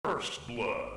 First Blood.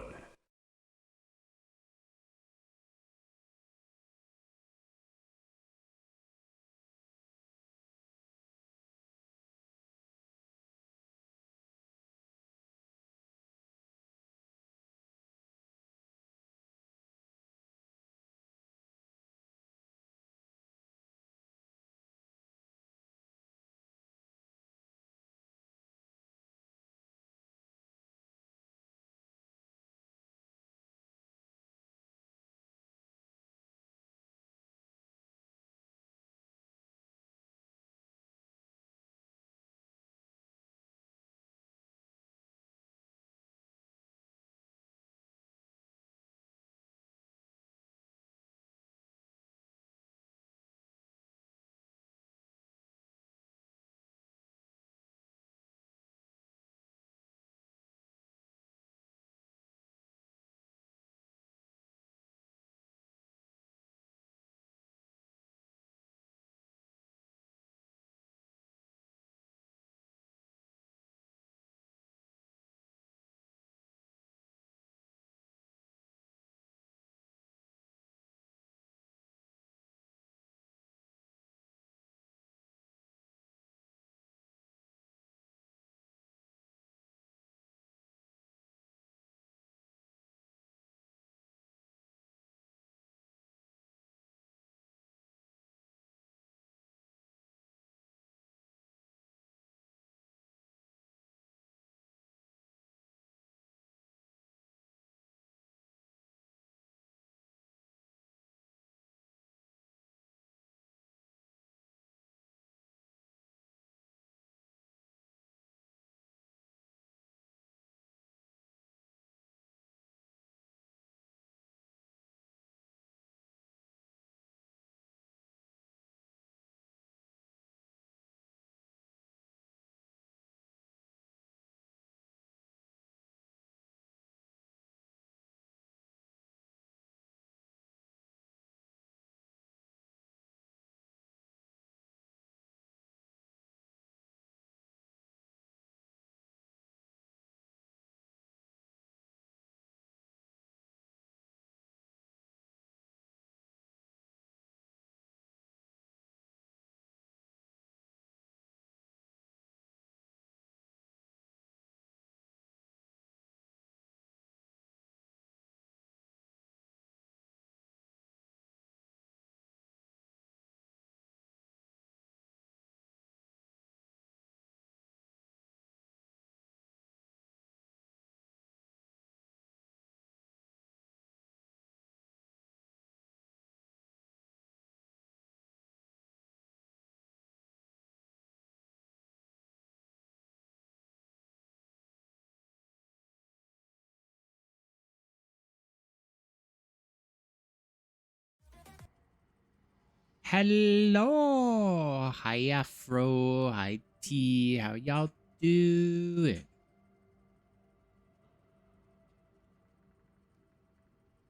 Hello, hi Afro, hi T, how y'all doing?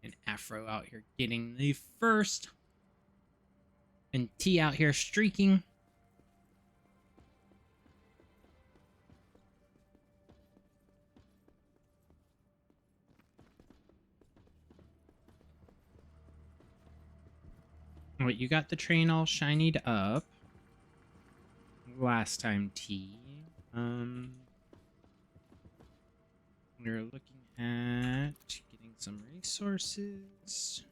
And Afro out here getting the first, and T out here streaking. What, you got the train all shinied up last time, T. We're looking at getting some resources.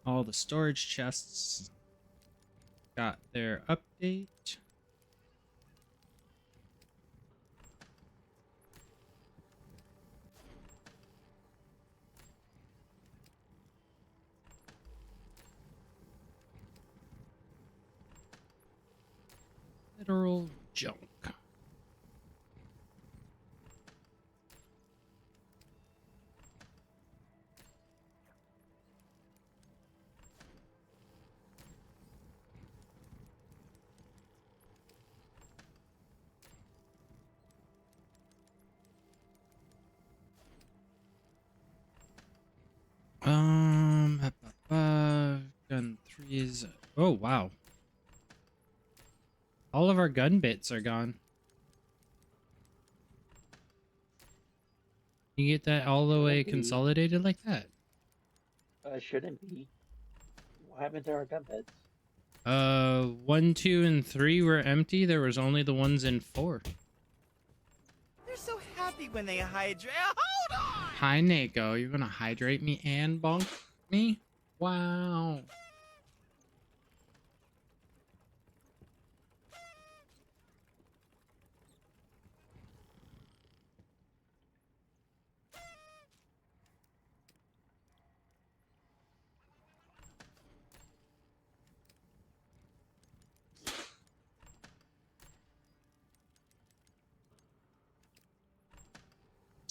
All the storage chests got their update. Literal junk. Gun 3 is... Oh, wow. All of our gun bits are gone. You get that all the way Shouldn't be. consolidated like that? Shouldn't be. What happened to our gun beds? 1, 2, and 3 were empty. There was only the ones in 4. They're so happy when they hydrate. Hold on! Hi, Nako. You gonna hydrate me and bonk me? Wow.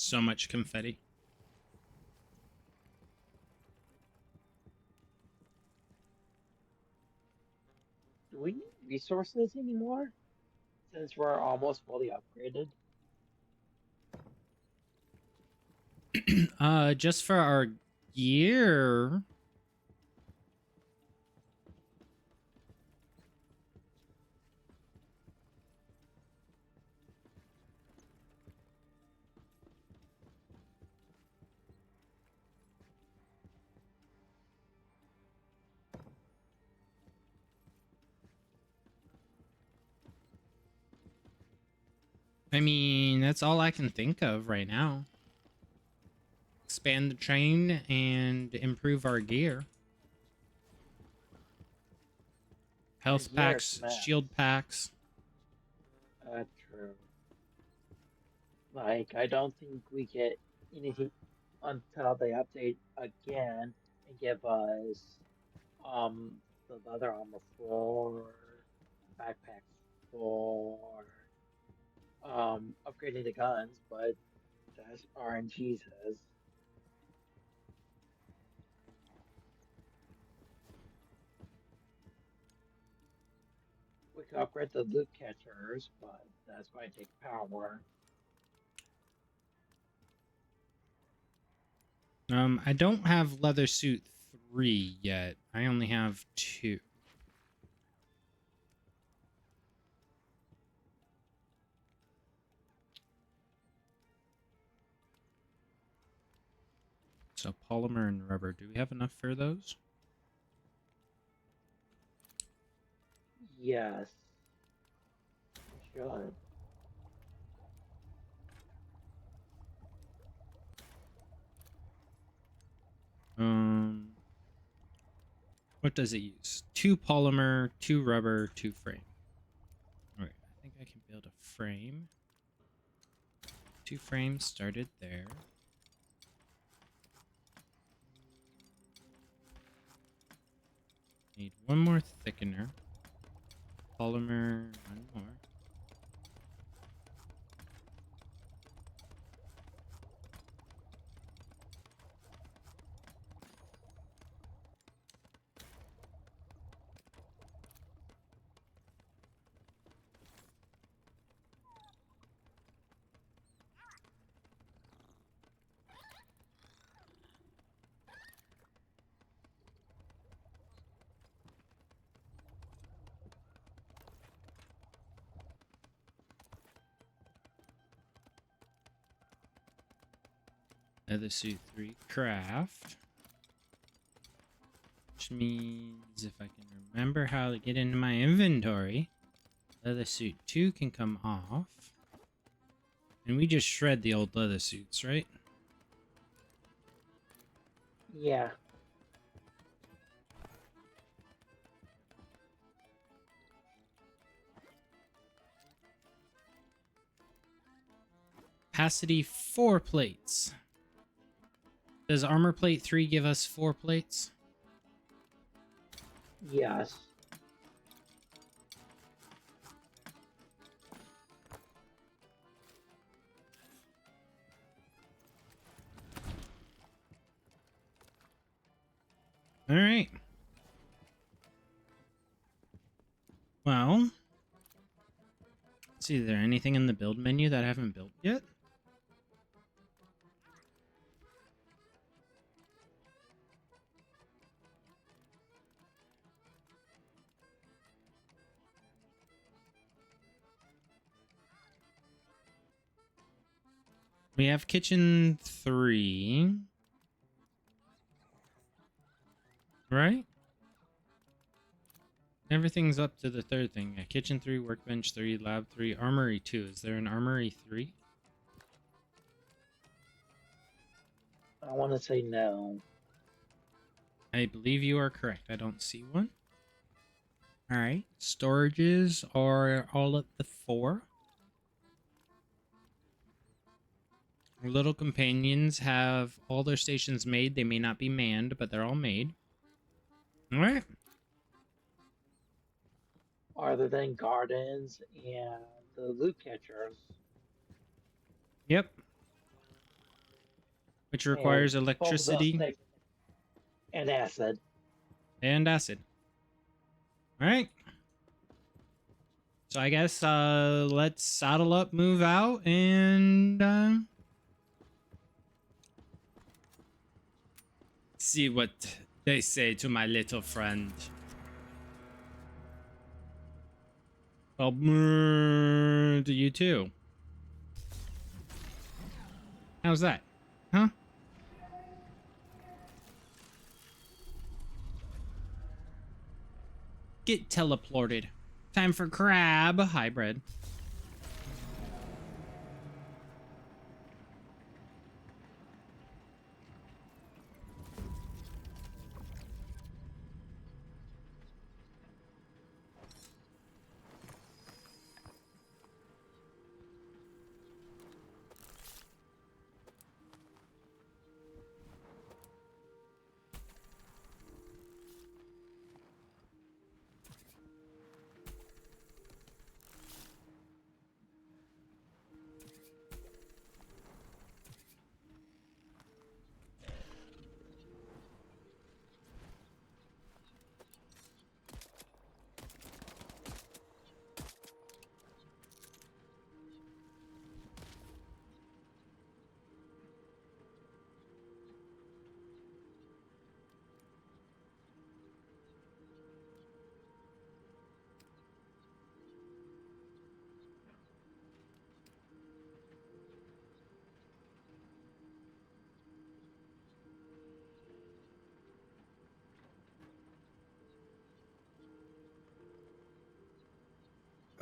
So much confetti. Do we need resources anymore? Since we're almost fully upgraded? Just for our gear. I mean, that's all I can think of right now. Expand the train and improve our gear. Health packs, shield packs. True. Like, I don't think we get anything until they update again and give us, um, the leather armor for, backpacks for, upgrading the guns, but that's RNG says. We could upgrade the loot catchers, but that's going to take power. I don't have leather suit 3 yet. I only have 2. So polymer and rubber. Do we have enough for those? Yes. Should. What does it use? 2 polymer, 2 rubber, 2 frame. Alright, I think I can build a frame. 2 frames started there. Need 1 more thickener. Polymer, 1 more. Leather suit 3 craft. Which means if I can remember how to get into my inventory, leather suit 2 can come off. And we just shred the old leather suits, right? Yeah. Capacity 4 plates. Does armor plate 3 give us 4 plates? Yes. All right. Well, let's see. Is there anything in the build menu that I haven't built yet? We have kitchen 3. Right? Everything's up to the third thing. Yeah, kitchen 3, workbench 3, lab 3, armory 2. Is there an armory 3? I want to say no. I believe you are correct. I don't see one. All right. Storages are all at the 4. Our little companions have all their stations made. They may not be manned, but they're all made. All right. Other than gardens and the loot catchers Yep. Which requires and both of those electricity things and acid. and acid. All right. So I guess let's saddle up, move out, and see what they say to my little friend. Well, to you too. How's that? Huh? Get teleported. Time for crab hybrid.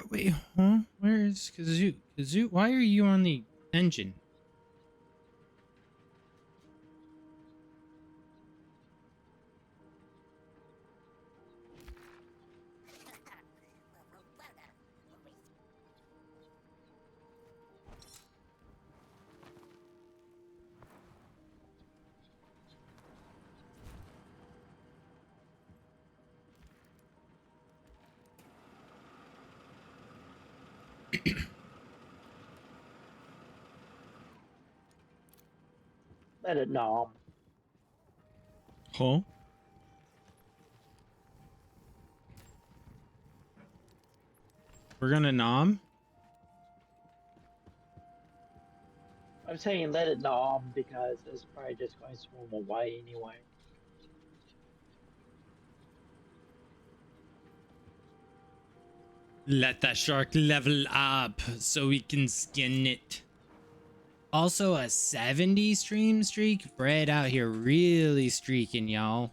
Wait, huh? Where is Kazoo? Kazoo, why are you on the engine? Let it nom. Huh? We're gonna nom? I'm saying let it nom because it's probably just going to swim away anyway. Let that shark level up so we can skin it. Also a 70 stream streak. Fred out here really streaking, y'all.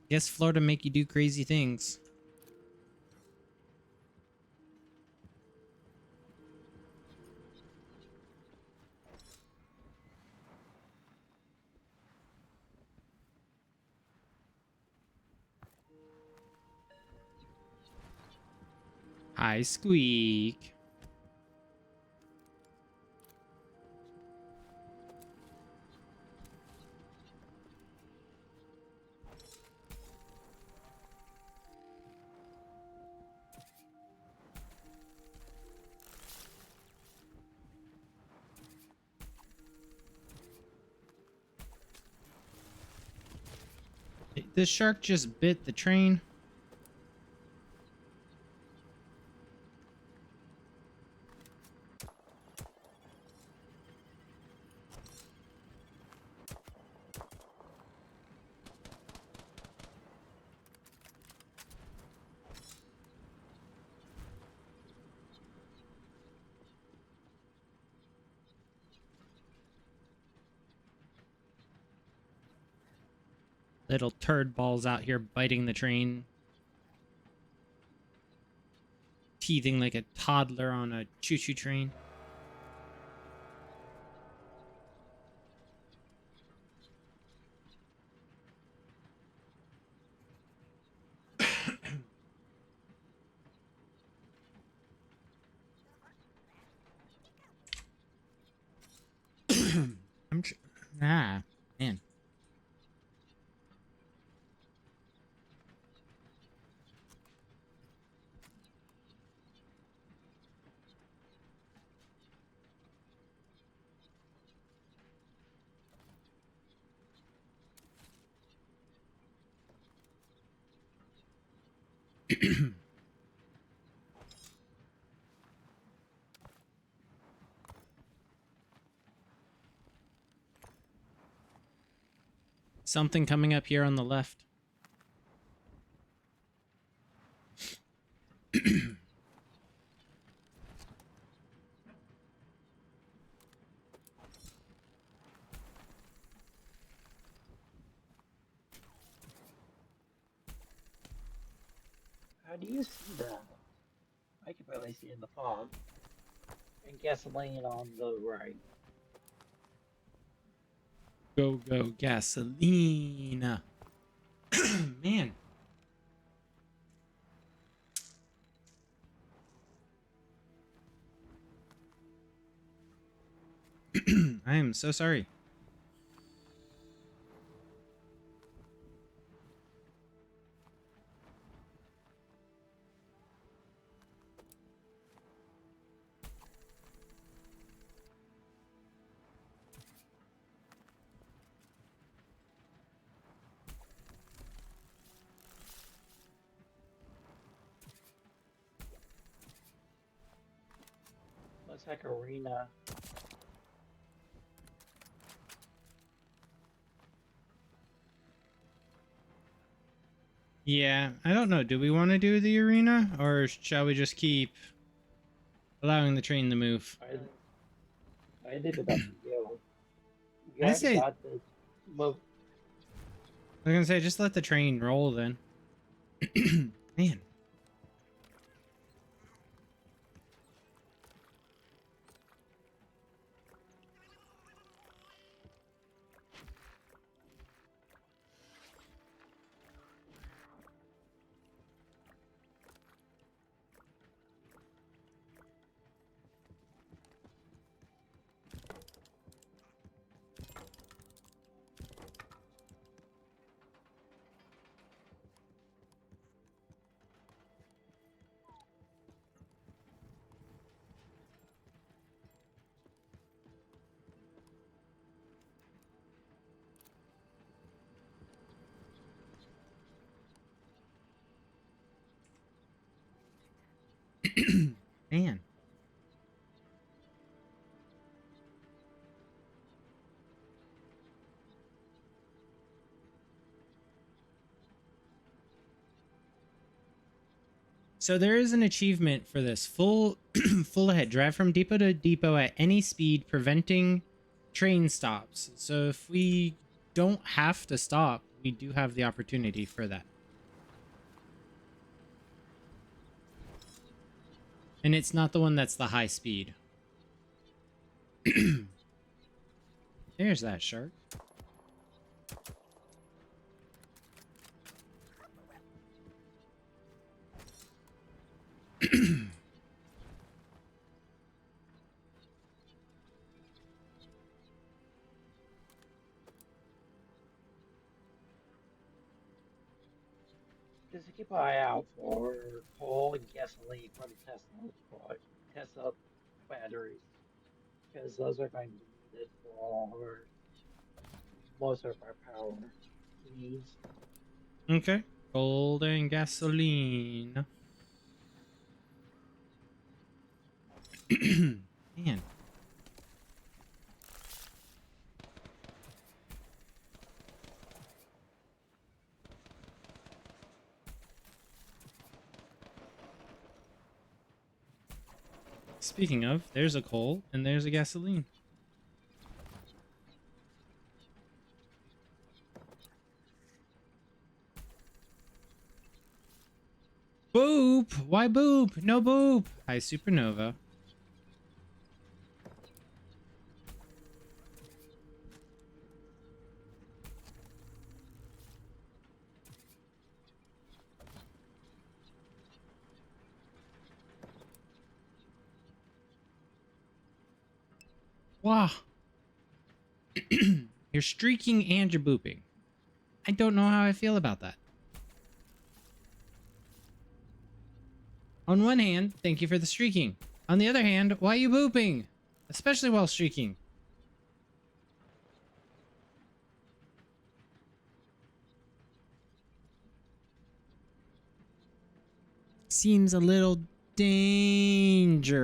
Guess Florida make you do crazy things. Hi, Squeak. This shark just bit the train. Little turd balls out here biting the train. Teething like a toddler on a choo-choo train. Man. Something coming up here on the left. How do you see them? I can barely see in the fog. And gasoline on the right. Go, go, gasoline. Man. I am so sorry. Looks like arena. Yeah, I don't know. Do we want to do the arena, or shall we just keep allowing the train to move? I did it up to you. You I haven't say- got the move. I was gonna say, just let the train roll then. Man. Man. So there is an achievement for this. Full full ahead. Drive from depot to depot at any speed, preventing train stops. So if we don't have to stop, we do have the opportunity for that. And it's not the one that's the high speed. There's that shark. Just keep an eye out for coal and gasoline for the Tesla batteries. Because those are going to be needed for most of our power needs. Okay. Gold and gasoline. Man. Speaking of, there's a coal and there's a gasoline. boop? Why boop? No boop. Hi, Supernova. Wow. You're streaking and you're booping. I don't know how I feel about that. On one hand, thank you for the streaking. On the other hand, why are you booping? Especially while streaking. Seems a little dangerous.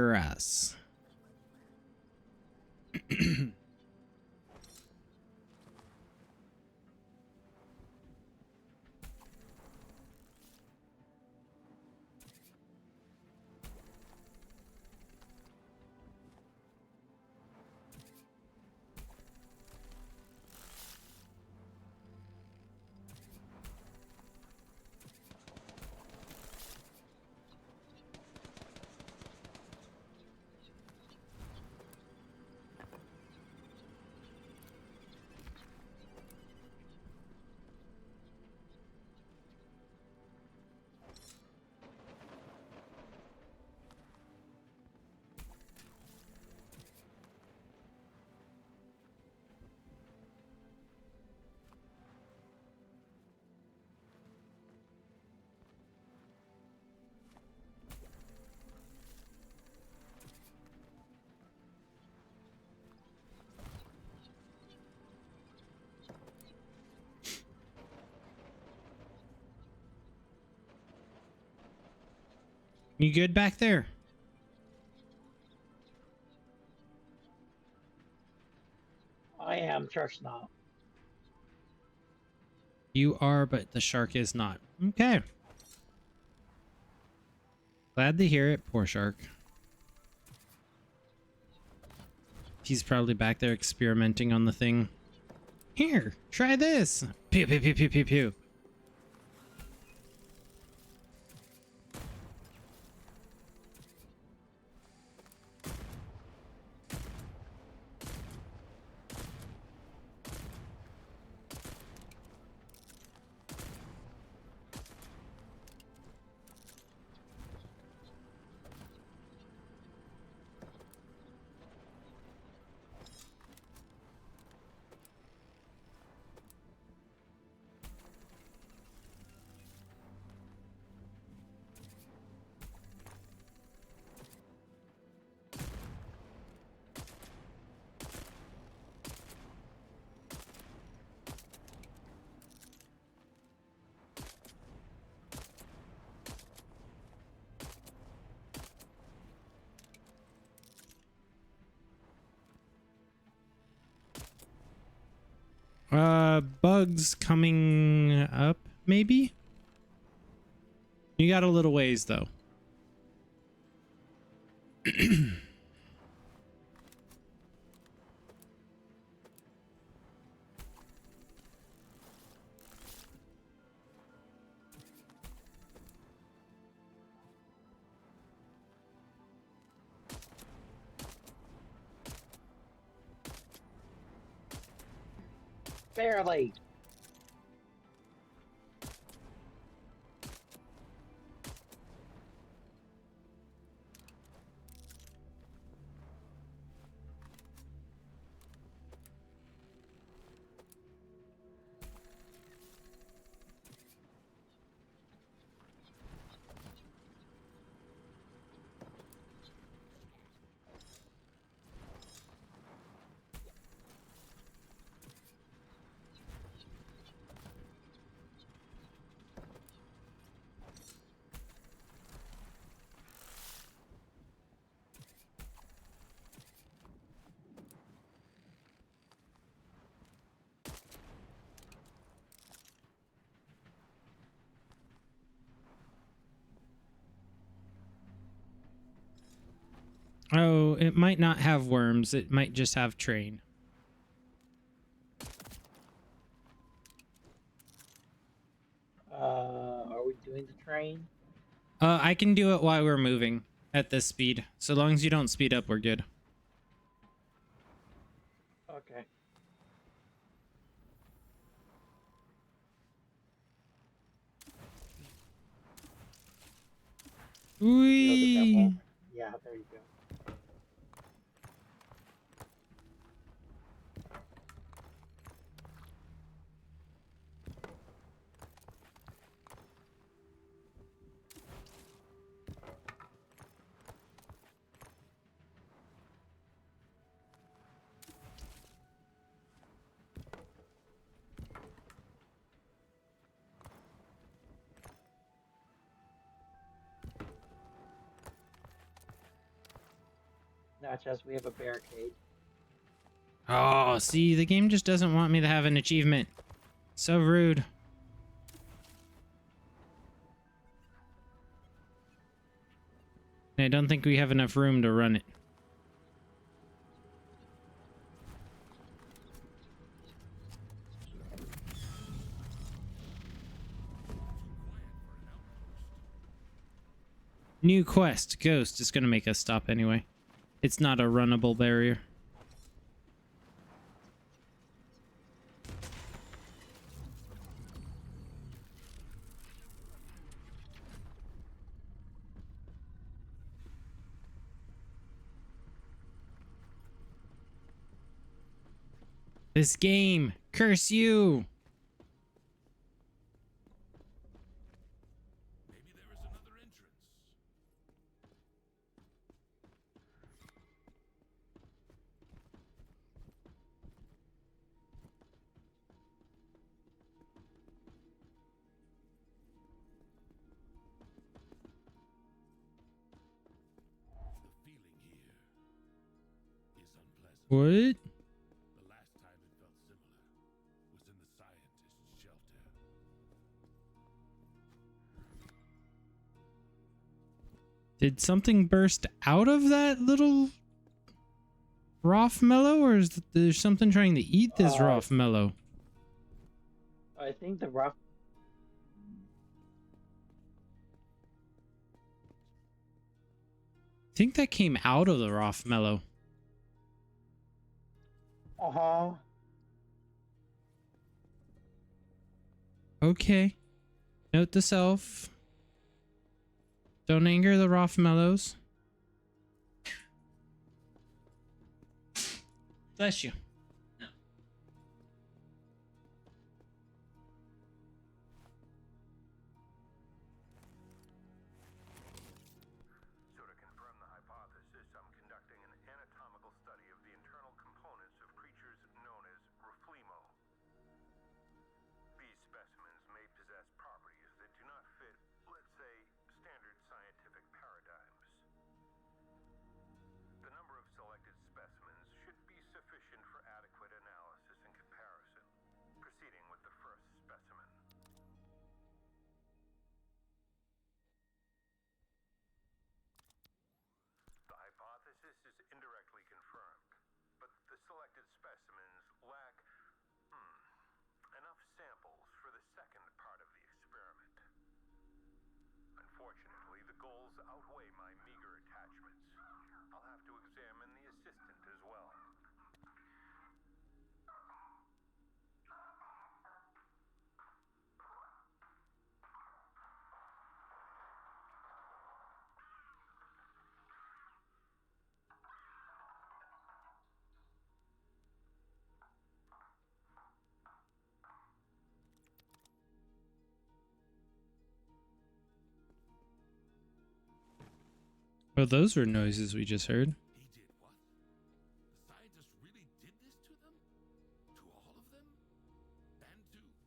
You good back there? I am, shark's not. You are, but the shark is not. Okay. Glad to hear it. Poor shark. He's probably back there experimenting on the thing. Here, try this. Pew, pew, pew, pew, pew, pew. Bugs coming up, maybe? You got a little ways, though. Barely. Oh, it might not have worms. It might just have train. Are we doing the train? I can do it while we're moving at this speed. So long as you don't speed up, we're good. Okay. Feel the Whee! devil. Yeah, there you go. Not just we have a barricade. Oh, see, the game just doesn't want me to have an achievement. So rude. I don't think we have enough room to run it. New quest, Ghost. It's gonna make us stop anyway. It's not a runnable barrier. This game! Curse you! Maybe there is another entrance. The feeling here is unpleasant. What? The last time it felt similar was in the scientist's shelter. Did something burst out of that little Rothmellow, or is there something trying to eat this Rothmellow? I think the rough. I think that came out of the Rothmellow. Uh-huh. Okay. Note to self. Don't anger the Rothmellows. Bless you. So to confirm the hypothesis, I'm conducting an anatomical study of the internal components of creatures known as Raflemo. These specimens may possess properties that do not fit, let's say, standard scientific paradigms. The number of selected specimens should be sufficient for adequate analysis and comparison. Proceeding with the first specimen. The hypothesis is indirectly confirmed, but the selected specimens lack, enough samples for the second part of the experiment. Unfortunately, the goals outweigh my meager attachments. I'll have to examine the assistant as well. Well, those were noises we just heard. He did what? The scientist really did this to them? To all of them? And to him?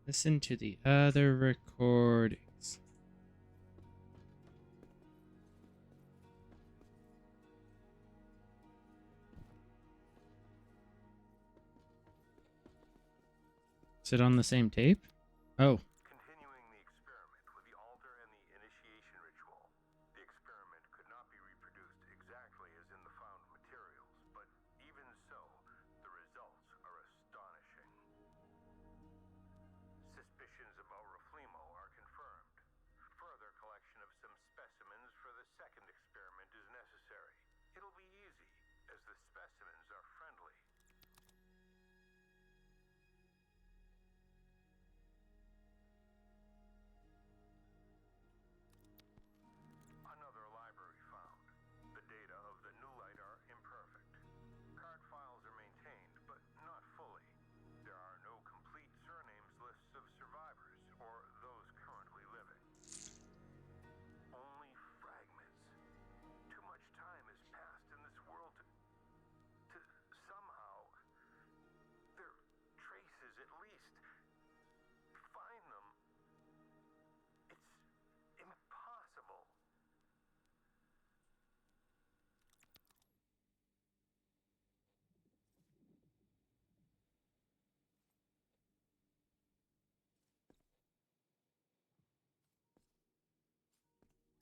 Listen to the other recordings. Is it on the same tape? Oh. Continuing the experiment with the altar and the initiation ritual. The experiment could not be reproduced exactly as in the found materials, but even so, the results are astonishing. Suspicions about Raflimo are confirmed. Further collection of some specimens for the second experiment is necessary. It'll be easy, as the specimens are friendly. Another library found. The data of the new light are imperfect. Card files are maintained, but not fully. There are no complete surnames lists of survivors, or those currently living. Only fragments. Too much time has passed in this world to somehow, their traces at least, find them. It's impossible.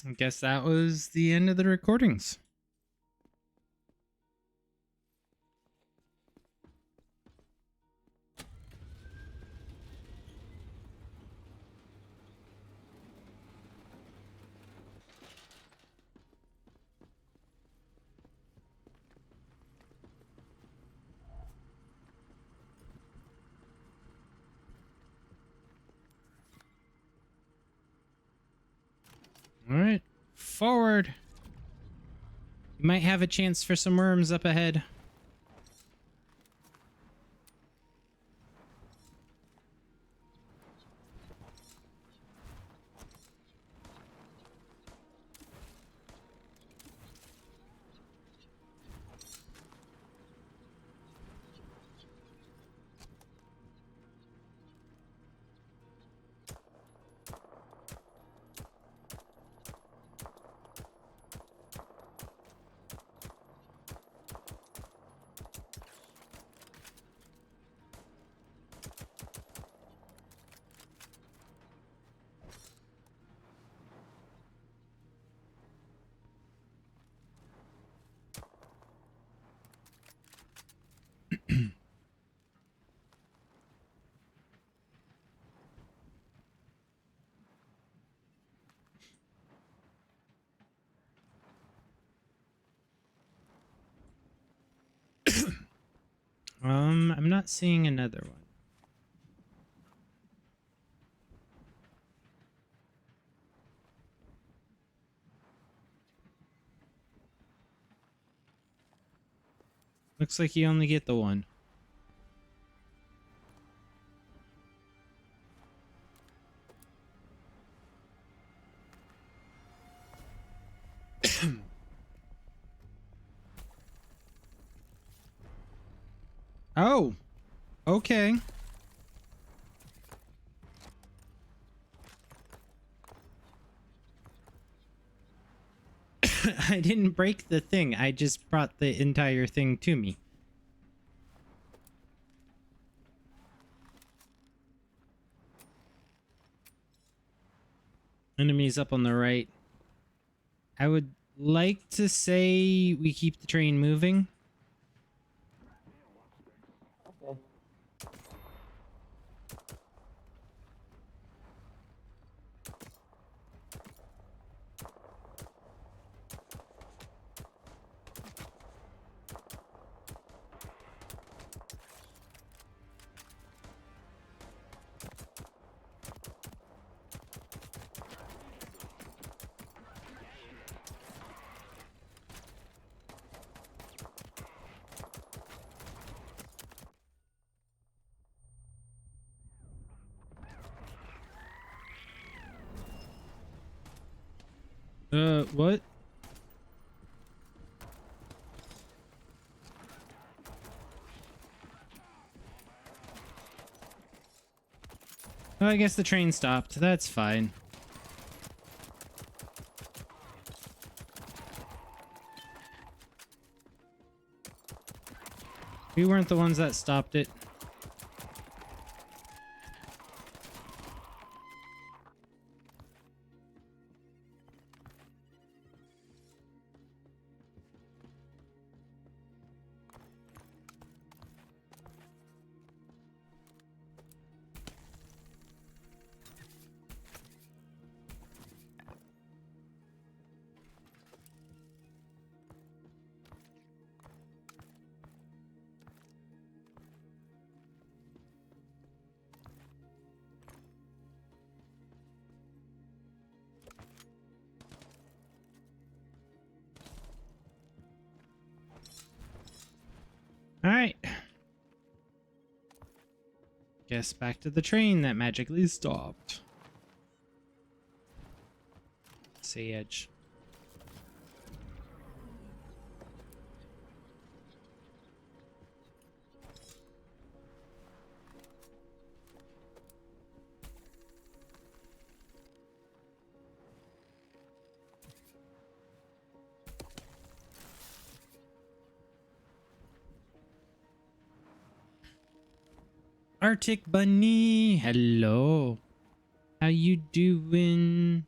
I guess that was the end of the recordings. All right, forward. You might have a chance for some worms up ahead. I'm not seeing another one. Looks like you only get the one. Oh, okay. I didn't break the thing. I just brought the entire thing to me. Enemies up on the right. I would like to say we keep the train moving. Okay. What? Oh, I guess the train stopped. That's fine. We weren't the ones that stopped it. All right. Guess back to the train that magically stopped. Sage. Arctic Bunny, hello. How you doing?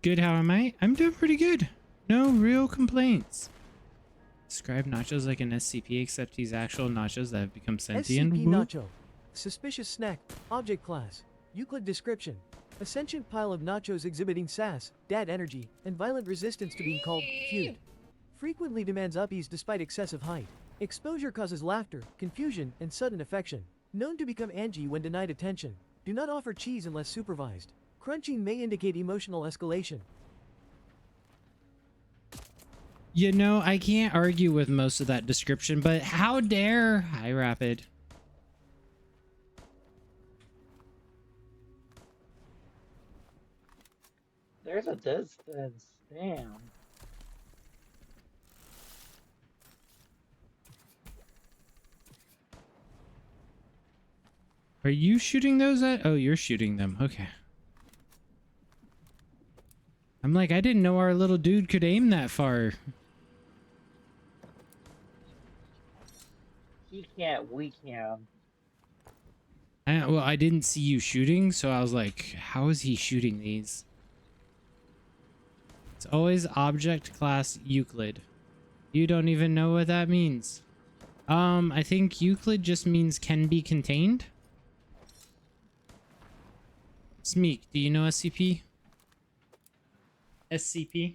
Good, how am I? I'm doing pretty good. No real complaints. Describe Nachos like an SCP, except he's actual nachos that have become sentient. SCP Woo. Nacho. Suspicious snack. Object class. Euclid description. A sentient pile of nachos exhibiting sass, dad energy, and violent resistance to being called cute. Frequently demands uppies despite excessive height. Exposure causes laughter, confusion, and sudden affection. Known to become Angie when denied attention. Do not offer cheese unless supervised. Crunching may indicate emotional escalation. You know, I can't argue with most of that description, but how dare... Hi, Rapid. There's a distance. Damn. Are you shooting those at... Oh, you're shooting them. Okay. I'm like, I didn't know our little dude could aim that far. He can't, we can. Well, I didn't see you shooting, so I was like, how is he shooting these? It's always object class Euclid. You don't even know what that means. I think Euclid just means can be contained. Smeek, do you know SCP? SCP?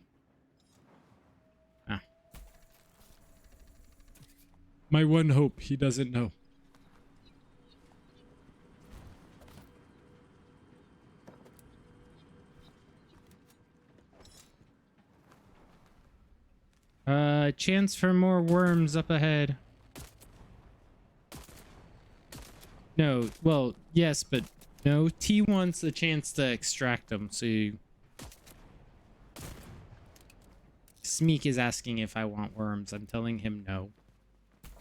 Ah. My one hope, he doesn't know. Chance for more worms up ahead. No, well, yes, but no. T wants a chance to extract them, so you... Smeek is asking if I want worms. I'm telling him no.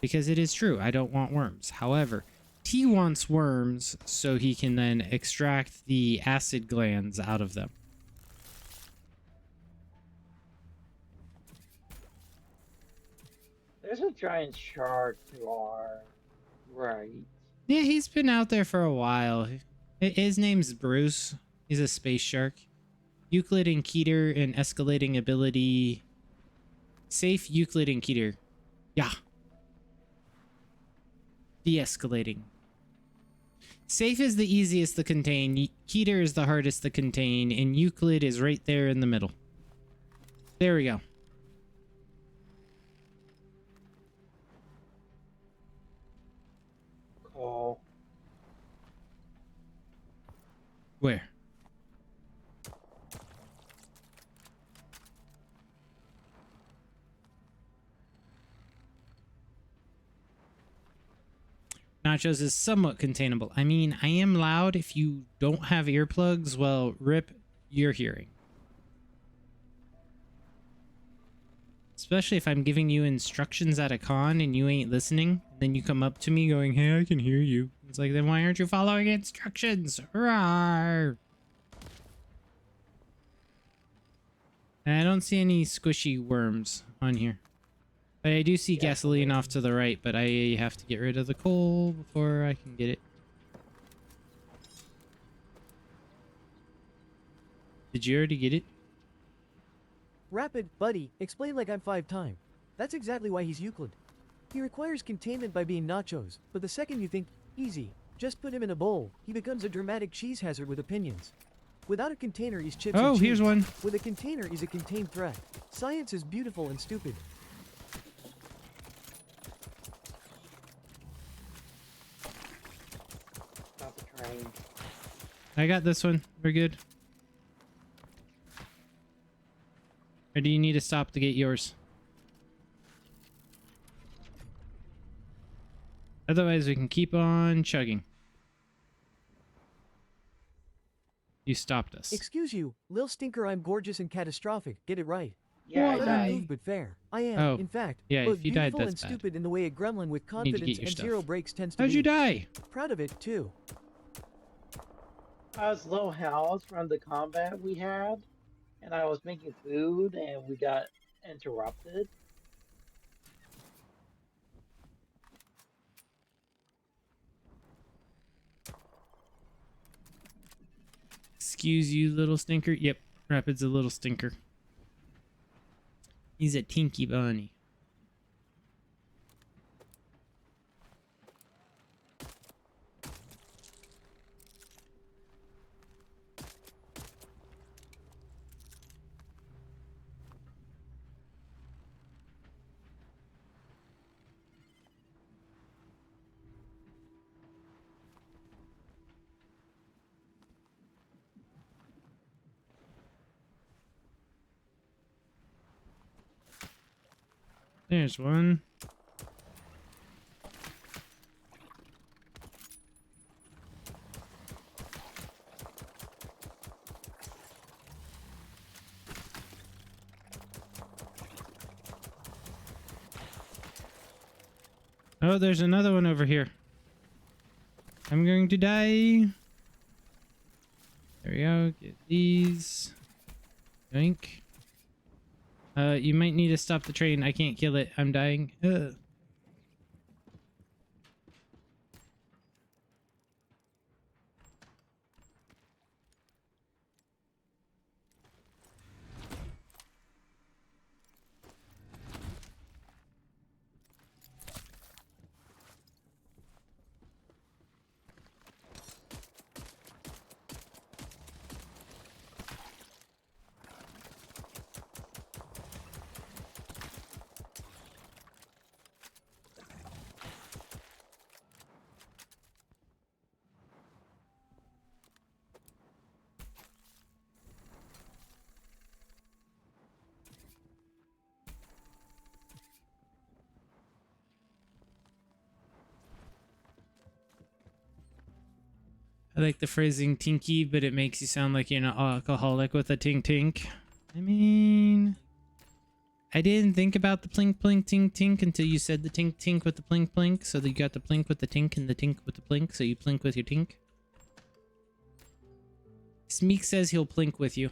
Because it is true, I don't want worms. However, T wants worms so he can then extract the acid glands out of them. There's a giant shark to our Right. Yeah, he's been out there for a while. His name's Bruce. He's a space shark. Euclid and Keter and escalating ability. Safe Euclid and Keter. Yeah. De-escalating. Safe is the easiest to contain. Keter is the hardest to contain. And Euclid is right there in the middle. There we go. Cool. Where? Nachos is somewhat containable. I mean, I am loud. If you don't have earplugs, well, rip your hearing. Especially if I'm giving you instructions at a con and you ain't listening. Then you come up to me going, hey, I can hear you. It's like, then why aren't you following instructions? Rawr. And I don't see any squishy worms on here. But I do see gasoline off to the right, but I have to get rid of the coal before I can get it. Did you already get it? Rapid, buddy, explain like I'm 5 time. That's exactly why he's Euclid. He requires containment by being nachos, but the second you think, easy, just put him in a bowl, he becomes a dramatic cheese hazard with opinions. Without a container, he's chips and Oh, cheese. here's one. With a container, he's a contained threat. Science is beautiful and stupid. Not the train. I got this one. We're good. Or do you need to stop to get yours? Otherwise, we can keep on chugging. You stopped us. Excuse you, Lil Stinker, I'm gorgeous and catastrophic, get it right. Yeah, I Why? died. Move but fair. I am, Oh, in fact, yeah, both if you died, beautiful and that's bad. stupid in the way a gremlin with You need to get confidence your and stuff. zero breaks tends to How'd be. you die? Proud of it, too. I was low health from the combat we had, and I was making food, and we got interrupted. Excuse you, little stinker. Yep, Rapid's a little stinker. He's a tinky bunny. There's one. Oh, there's another one over here. I'm going to die. There we go. Get these. Yoink. You might need to stop the train. I can't kill it. I'm dying. Ugh. I like the phrasing tinky, but it makes you sound like you're an alcoholic with a tink tink. I mean, I didn't think about the plink plink tink tink until you said the tink tink with the plink plink. So that you got the plink with the tink and the tink with the plink. So you plink with your tink. Smeek says he'll plink with you.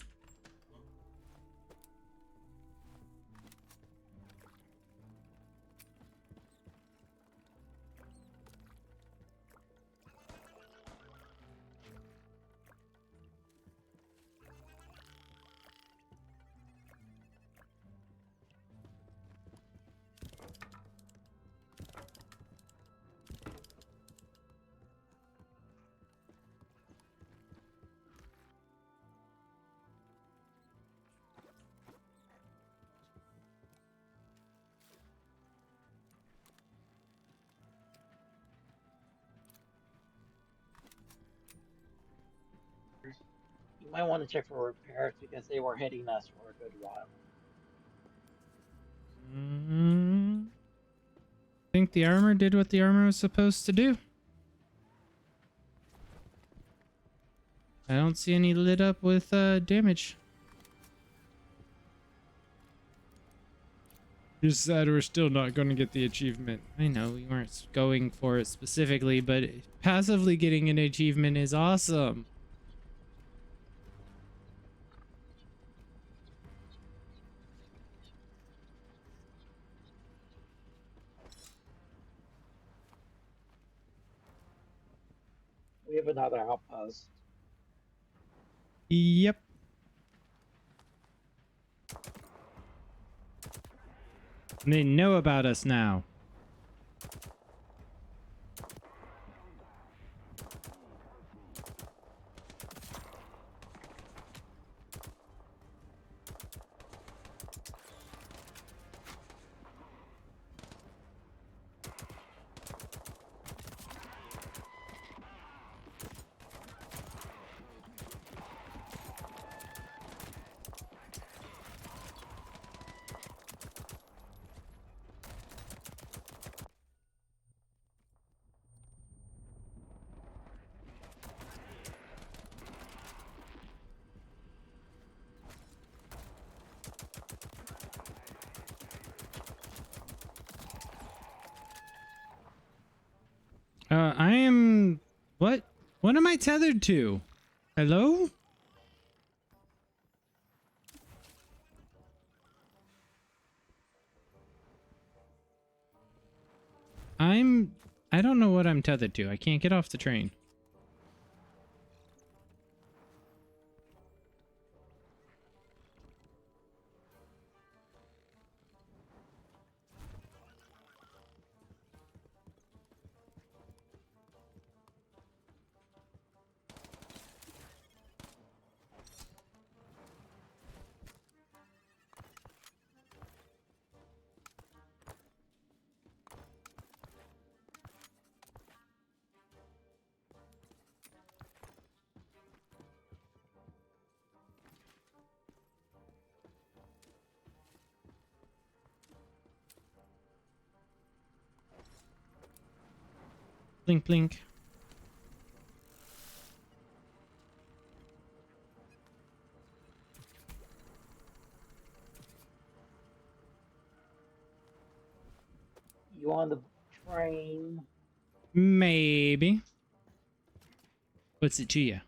You might want to check for repairs because they were hitting us for a good while. Think the armor did what the armor was supposed to do. I don't see any lit up with damage. Just sad we're still not going to get the achievement. I know we weren't going for it specifically, but passively getting an achievement is awesome. We have another outpost. Yep. They know about us now. I am... What? What am I tethered to? Hello? I don't know what I'm tethered to. I can't get off the train. Blink, blink. You on the train? Maybe. What's it to you?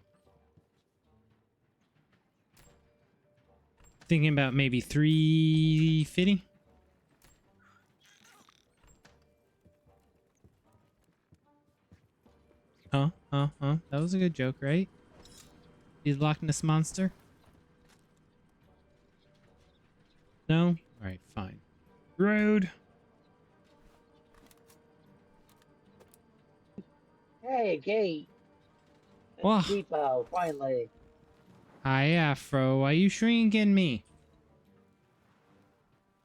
Thinking about maybe 350? Huh? That was a good joke, right? He's Loch Ness Monster? No? Alright, fine. Road. Hey, a gate. Whoa. Depot, finally. Hi, Afro. Why you shrinking me?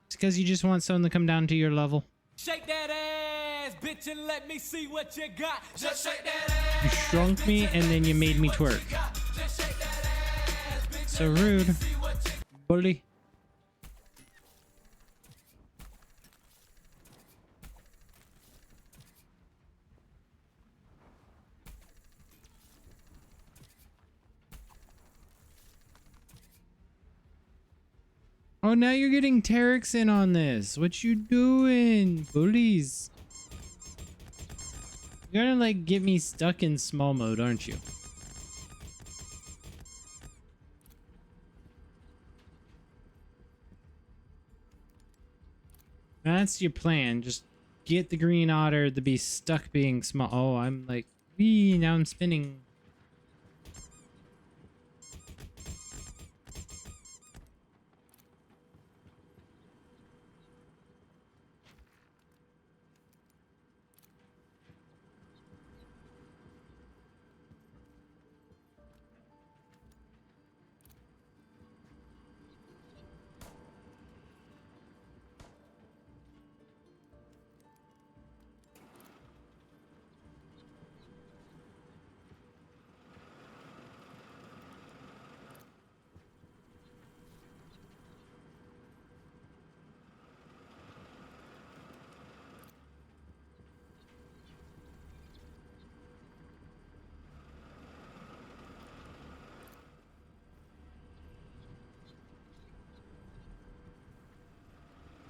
It's because you just want someone to come down to your level. Shake that ass, bitch, and let me see what you got. Just shake that ass. You shrunk me and then you made me twerk. So rude. Bully. Oh, now you're getting Terex in on this. What you doing? Bullies. You're gonna like get me stuck in small mode, aren't you? That's your plan. Just get the green otter to be stuck being small. Oh, I'm like, wee, now I'm spinning.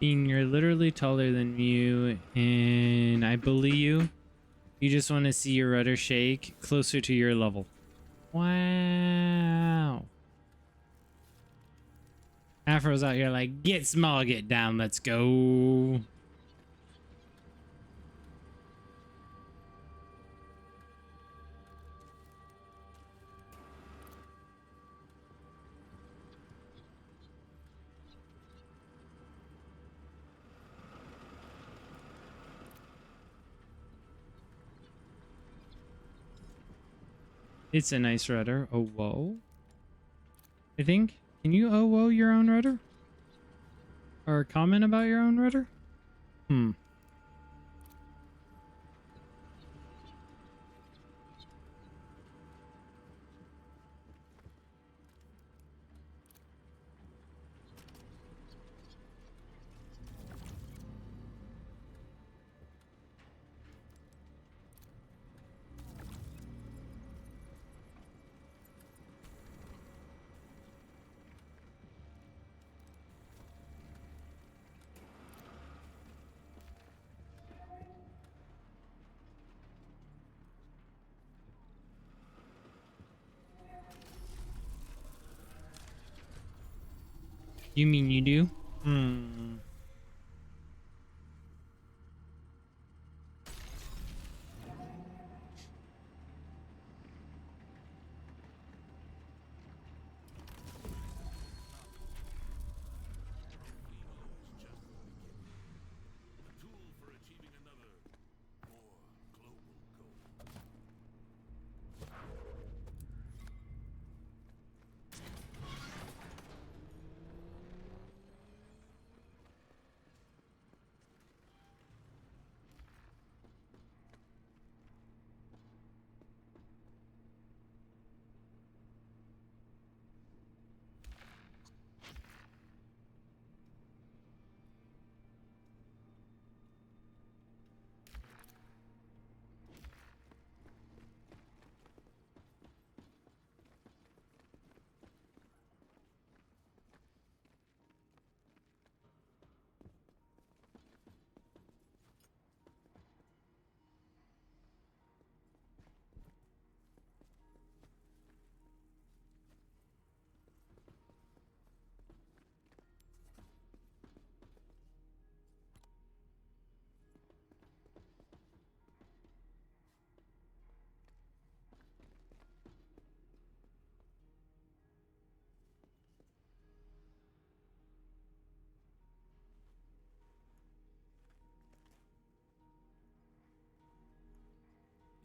Dean, you're literally taller than you, and I bully you. You just want to see your rudder shake closer to your level. Wow. Afro's out here like, get small, get down, let's go. It's a nice rudder. Oh, whoa. I think. Can you oh, whoa your own rudder? Or comment about your own rudder? Hmm. You mean you do? Hmm.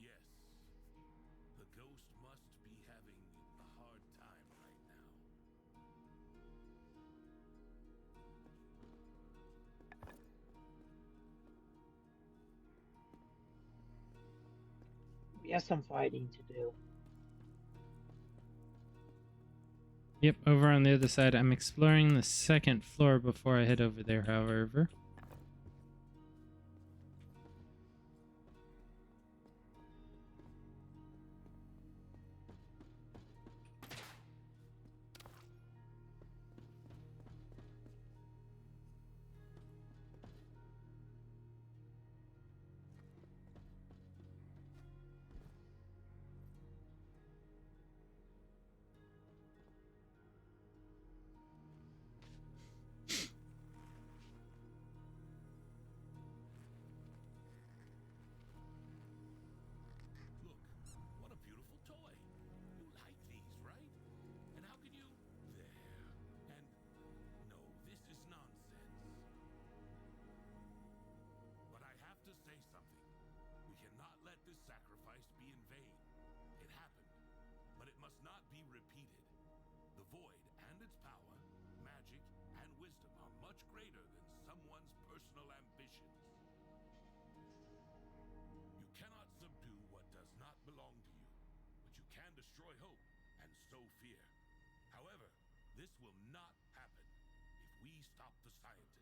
Yes, the ghost must be having a hard time right now. We have some fighting to do. Yep, over on the other side. I'm exploring the second floor before I head over there, however. Look, what a beautiful toy. You like these, right? And how can you... There. And... No, this is nonsense. But I have to say something. We cannot let this sacrifice be in vain. It happened, but it must not be repeated. The void and its power, magic, and wisdom are much greater than someone's personal ambitions. You cannot subdue what does not belong to you, but you can destroy hope and sow fear. However, this will not happen if we stop the scientist.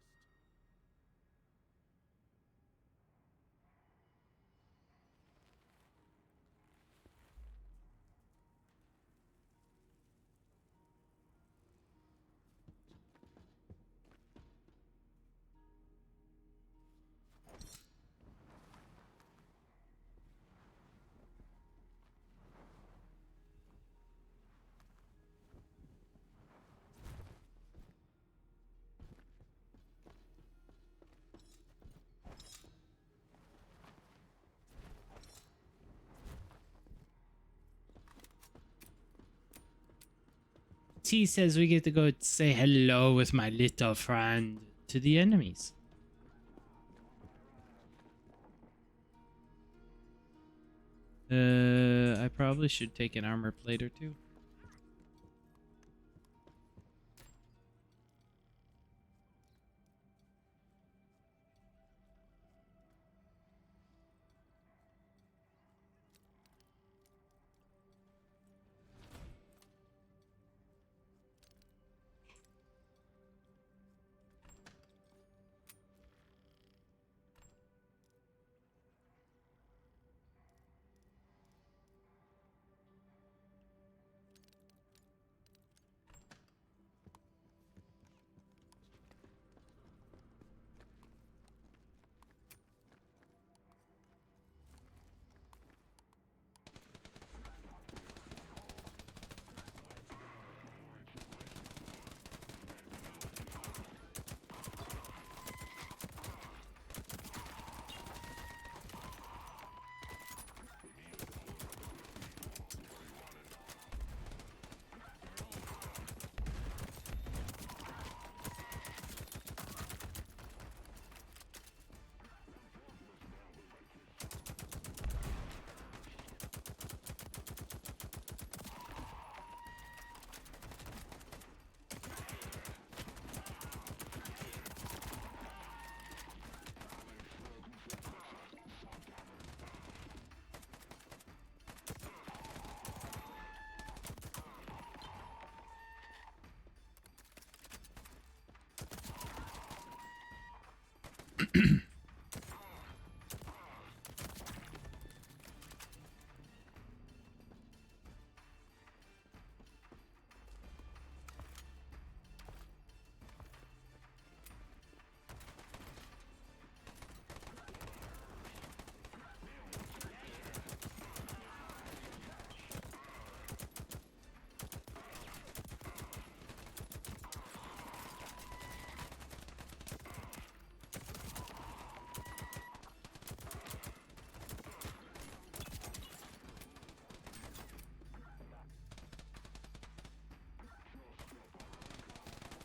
T says we get to go say hello with my little friend to the enemies. I probably should take an armor plate or two.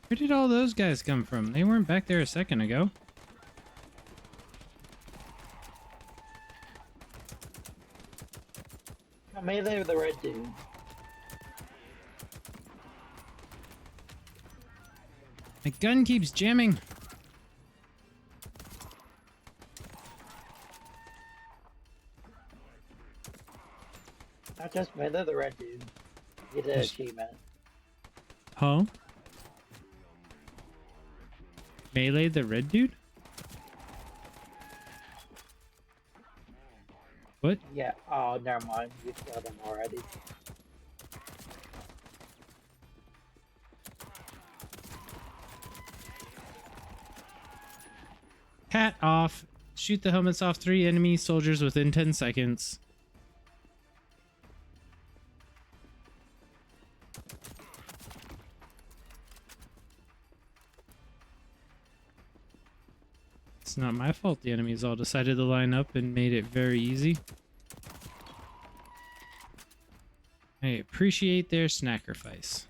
Where did all those guys come from? They weren't back there a second ago. I mean, they were the red dude. My gun keeps jamming. Not just me, they're the red dude. Get an achievement. Huh? Melee the red dude? What? Yeah, oh, never mind. You killed him already. Hat off. Shoot the helmets off 3 enemy soldiers within 10 seconds. It's not my fault the enemies all decided to line up and made it very easy. I appreciate their sacrifice.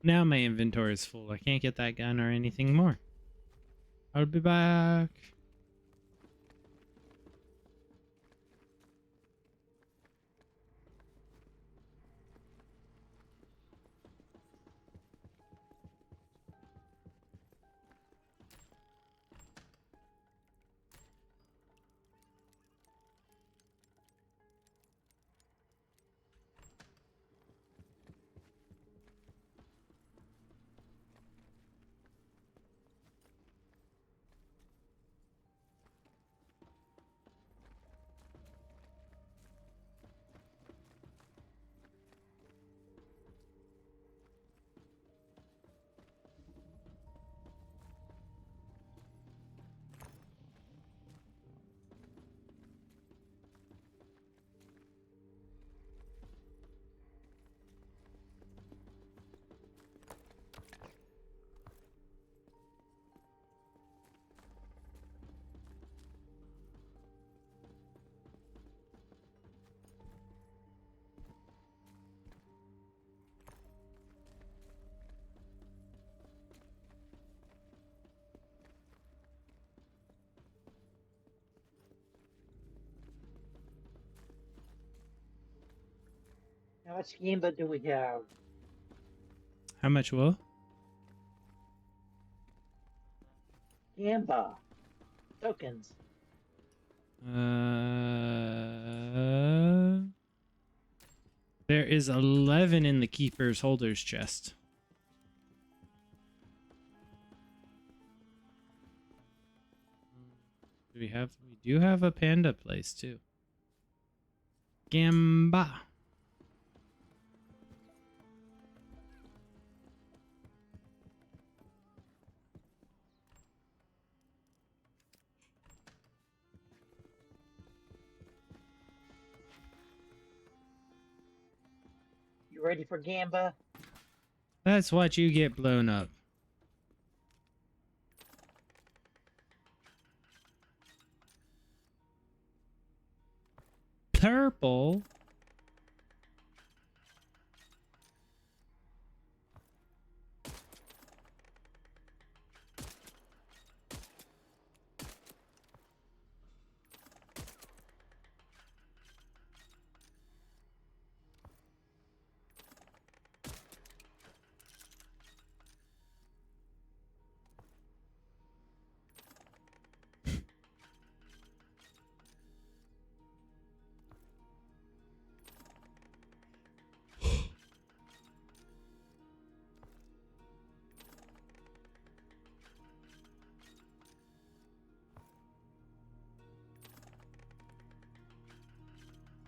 Now my inventory is full. I can't get that gun or anything more. I'll be back. How much Gamba do we have? How much will? Gamba. Tokens. There is 11 in the Keeper's Holders chest. We do have a panda place too. Gamba. You ready for Gamba? That's what you get blown up. Purple.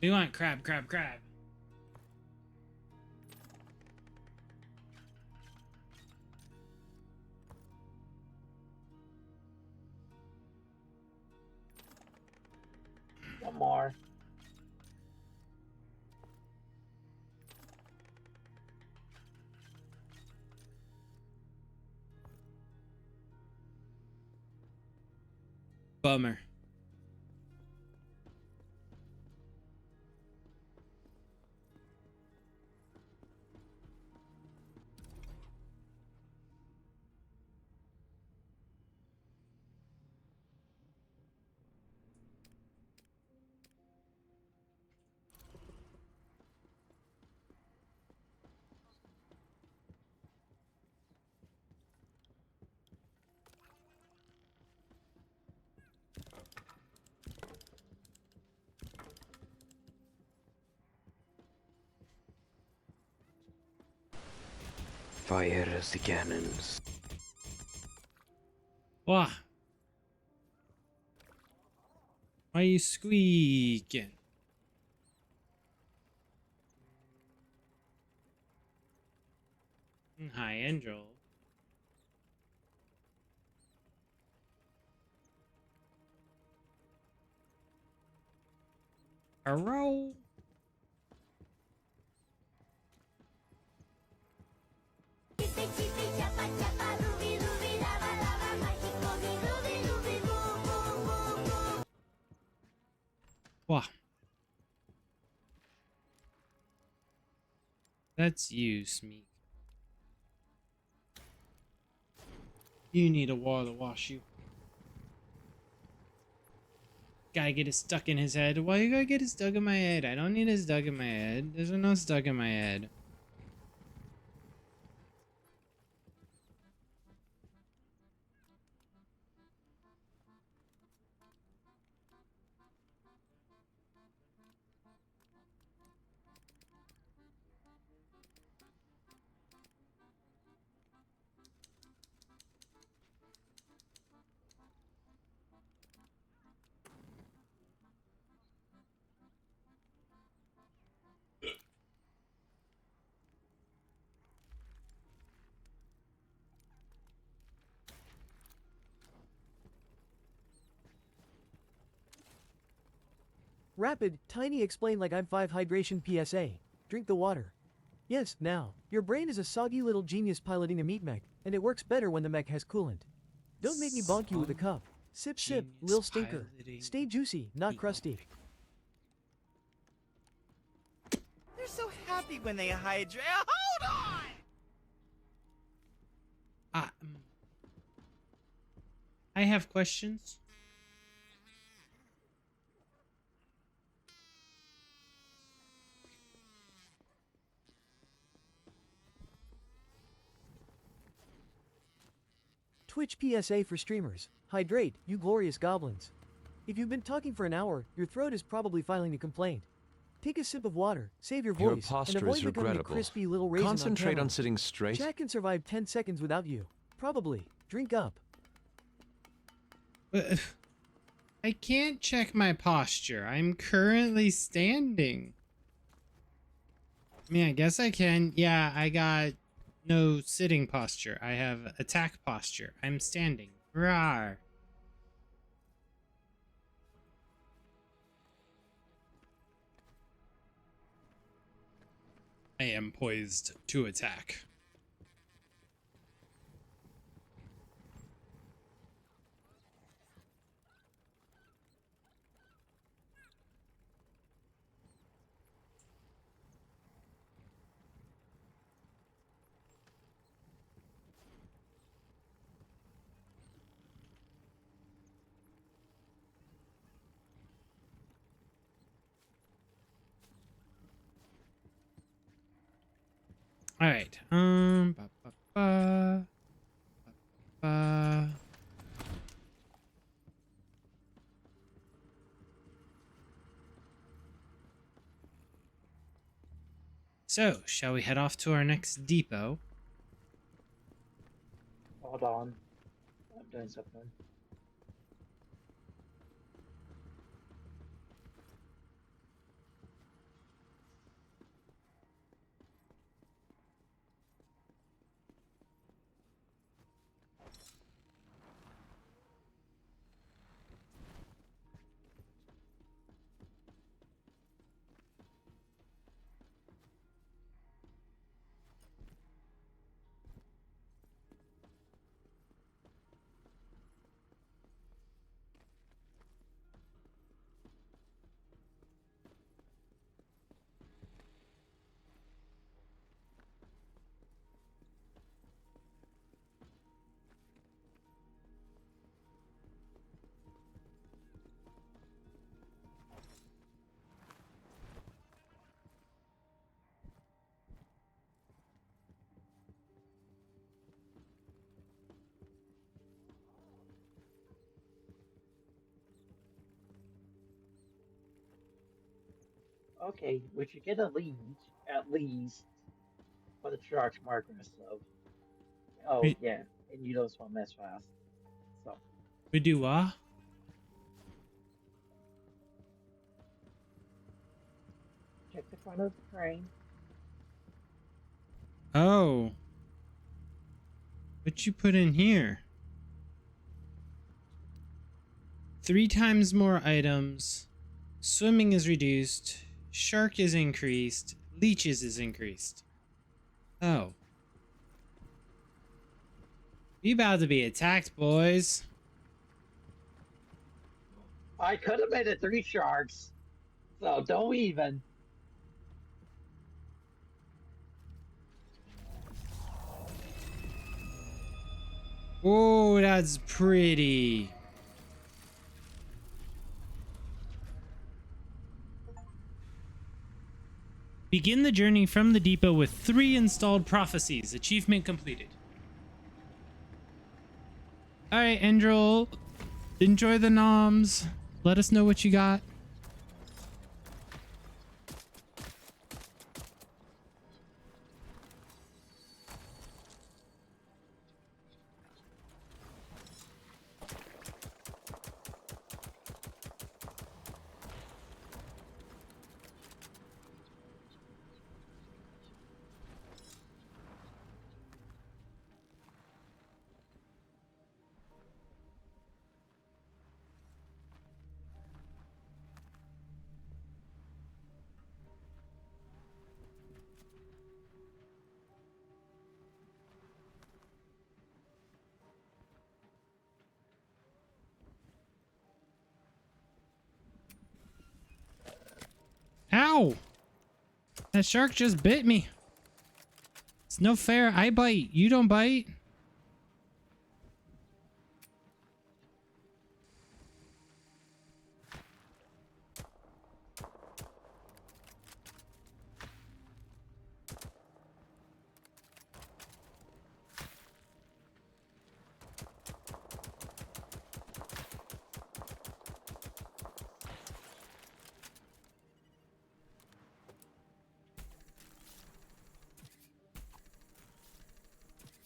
We want crab, crab, crab. One more. Bummer. Fire the cannons. Why? Why are you squeaking? Hi, Angel. Hello? Wow. That's you, Smeek. You need a water to wash you. Gotta get it stuck in his head. Why you gotta get it stuck in my head? I don't need it stuck in my head. There's no stuck in my head. Rapid, tiny explain like I'm 5 hydration PSA. Drink the water. Yes, now. Your brain is a soggy little genius piloting a meat mech, and it works better when the mech has coolant. Don't make me bonk you with a cup. Sip sip, Genius lil stinker. piloting Stay juicy, not meat crusty. They're so happy when they hydrate. Hold on! I have questions. Twitch PSA for streamers. Hydrate, you glorious goblins. If you've been talking for an hour, your throat is probably filing a complaint. Take a sip of water, save your Your voice, and posture avoid is becoming a regrettable. crispy little raisin Concentrate camera. on sitting straight. Jack can survive 10 seconds without you. Probably. Drink up. I can't check my posture. I'm currently standing. I mean, I guess I can. Yeah, I got no sitting posture. I have attack posture. I'm standing. Rawr. I am poised to attack. All right. Ba, ba, ba. Ba, ba. So, shall we head off to our next depot? Hold on. I'm doing something. Okay, we should get at least for the charge markers, so. Oh, Wait. yeah, and you don't swim as fast. So, We do what? check the front of the train. Oh. What you put in here? 3 times more items. Swimming is reduced. Shark is increased. Leeches is increased. Oh. We about to be attacked, boys. I could have made it 3 sharks, so don't even. Oh, that's pretty. Begin the journey from the depot with 3 installed prophecies. Achievement completed. All right, Endril. Enjoy the noms. Let us know what you got. Ow! That shark just bit me. It's no fair. I bite. You don't bite.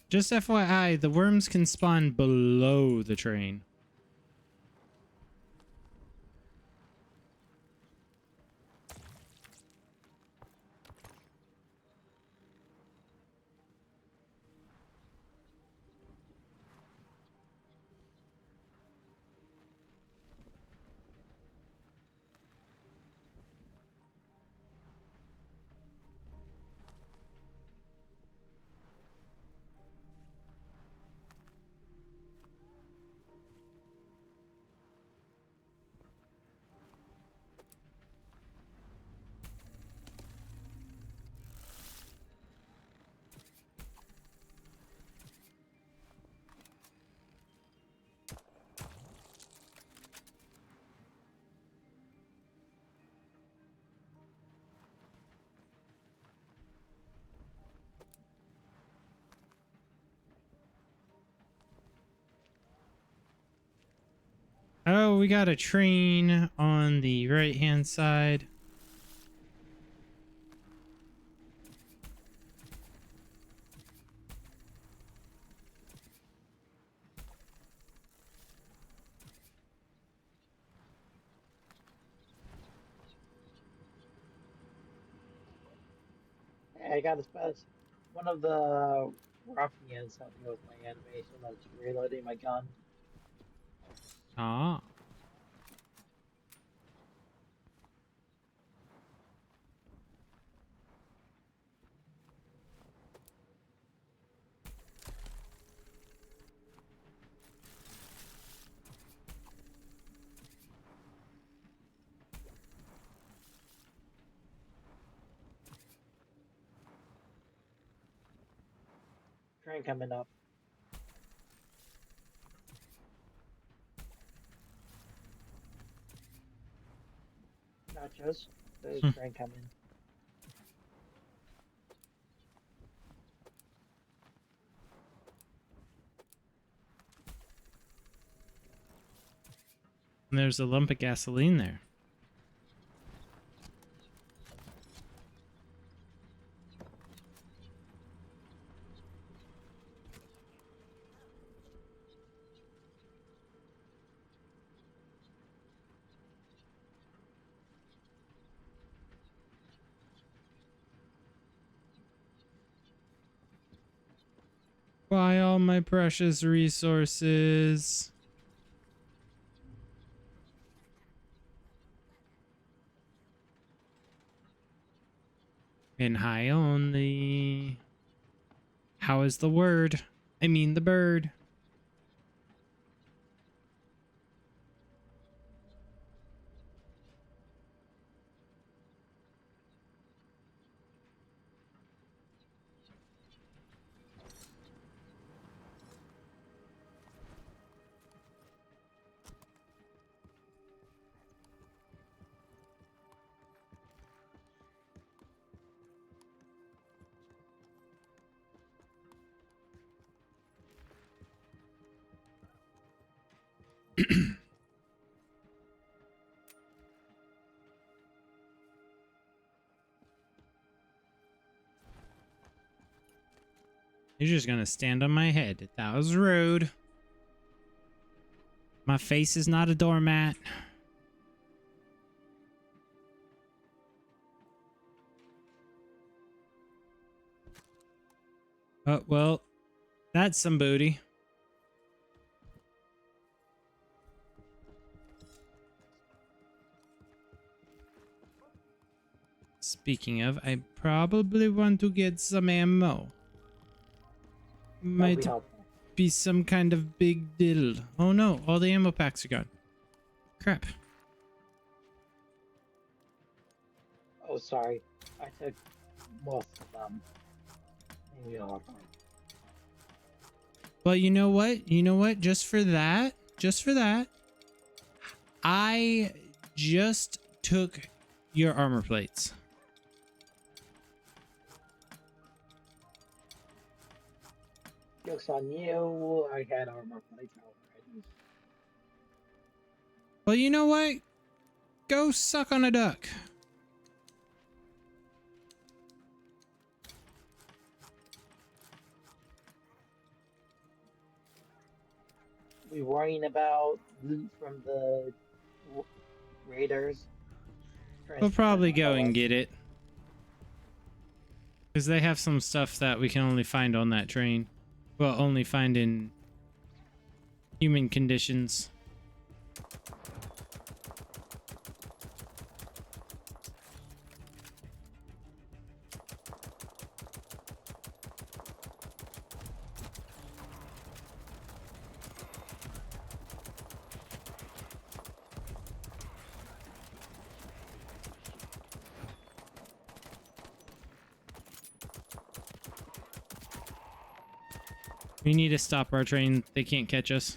Just FYI, the worms can spawn below the train. Oh, we got a train on the right-hand side. Hey, I got a special. One of the ruffians helped me with my animation of reloading my gun. Ah. Train coming up. Nachos. There's a train coming. And there's a lump of gasoline there. Buy all my precious resources. And high only. How is the word? I mean the bird. You're just gonna stand on my head. That was rude. My face is not a doormat. Oh, well, that's some booty. Speaking of, I probably want to get some ammo. That'd be Might helpful. be some kind of big deal. Oh no, all the ammo packs are gone. Crap. Oh, sorry. I took most of them. Maybe all of them. Well, you know what? You know what? Just for that, I just took your armor plates. Joke's on you. I had armor plates already. Well, you know what? Go suck on a duck. We worrying about loot from the raiders. We'll probably go and get it. Because they have some stuff that we can only find on that train. Well, only find in human conditions. We need to stop our train. They can't catch us.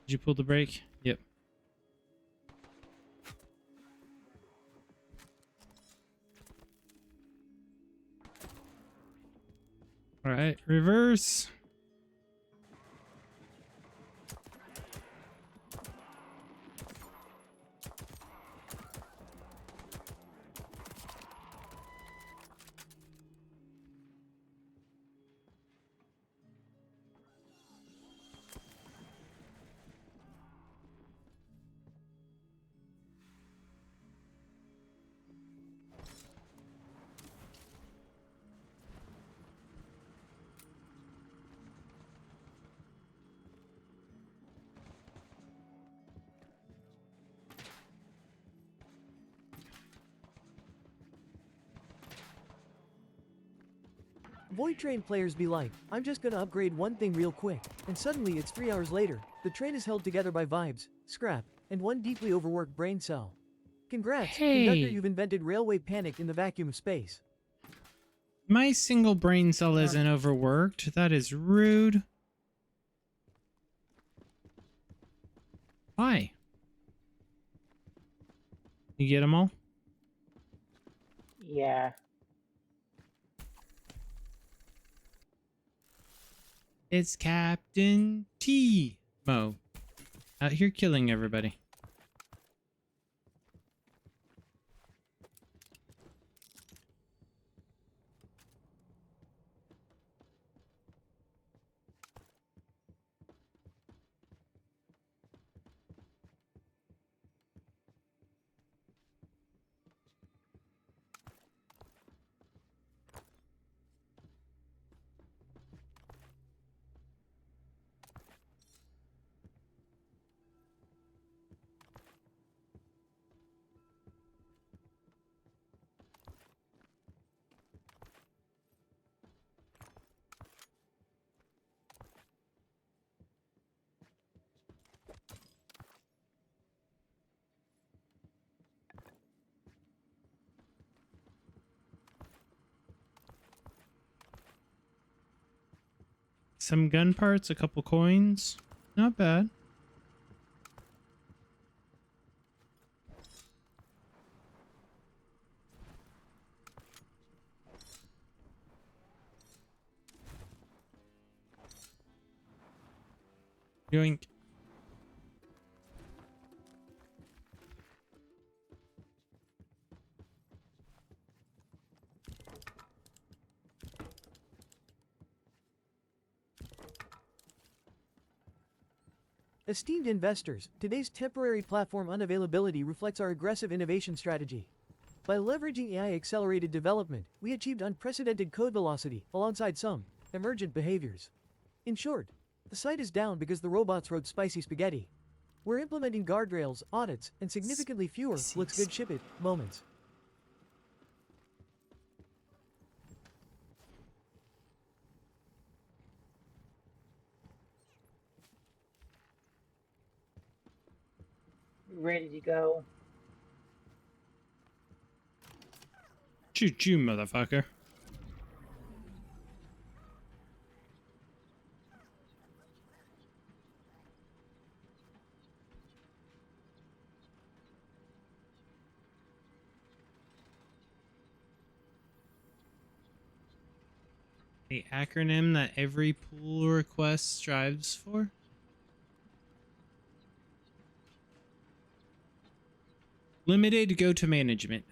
Did you pull the brake? Yep. All right, reverse. Void Train players be like, I'm just gonna upgrade one thing real quick, and suddenly it's 3 hours later, the train is held together by vibes, scrap, and one deeply overworked brain cell. Congrats, conductor, Hey. you've invented railway panic in the vacuum of space. My single brain cell isn't overworked. That is rude. Why? You get them all? Yeah. It's Captain T. Mo. Out here killing everybody. Some gun parts, a couple coins. Not bad. Yoink. Esteemed investors, today's temporary platform unavailability reflects our aggressive innovation strategy. By leveraging AI-accelerated development, we achieved unprecedented code velocity alongside some emergent behaviors. In short, the site is down because the robots wrote spicy spaghetti. We're implementing guardrails, audits, and significantly fewer looks good ship it moments. Ready to go? Choo-choo, motherfucker. The acronym that every pull request strives for? Limited go-to management.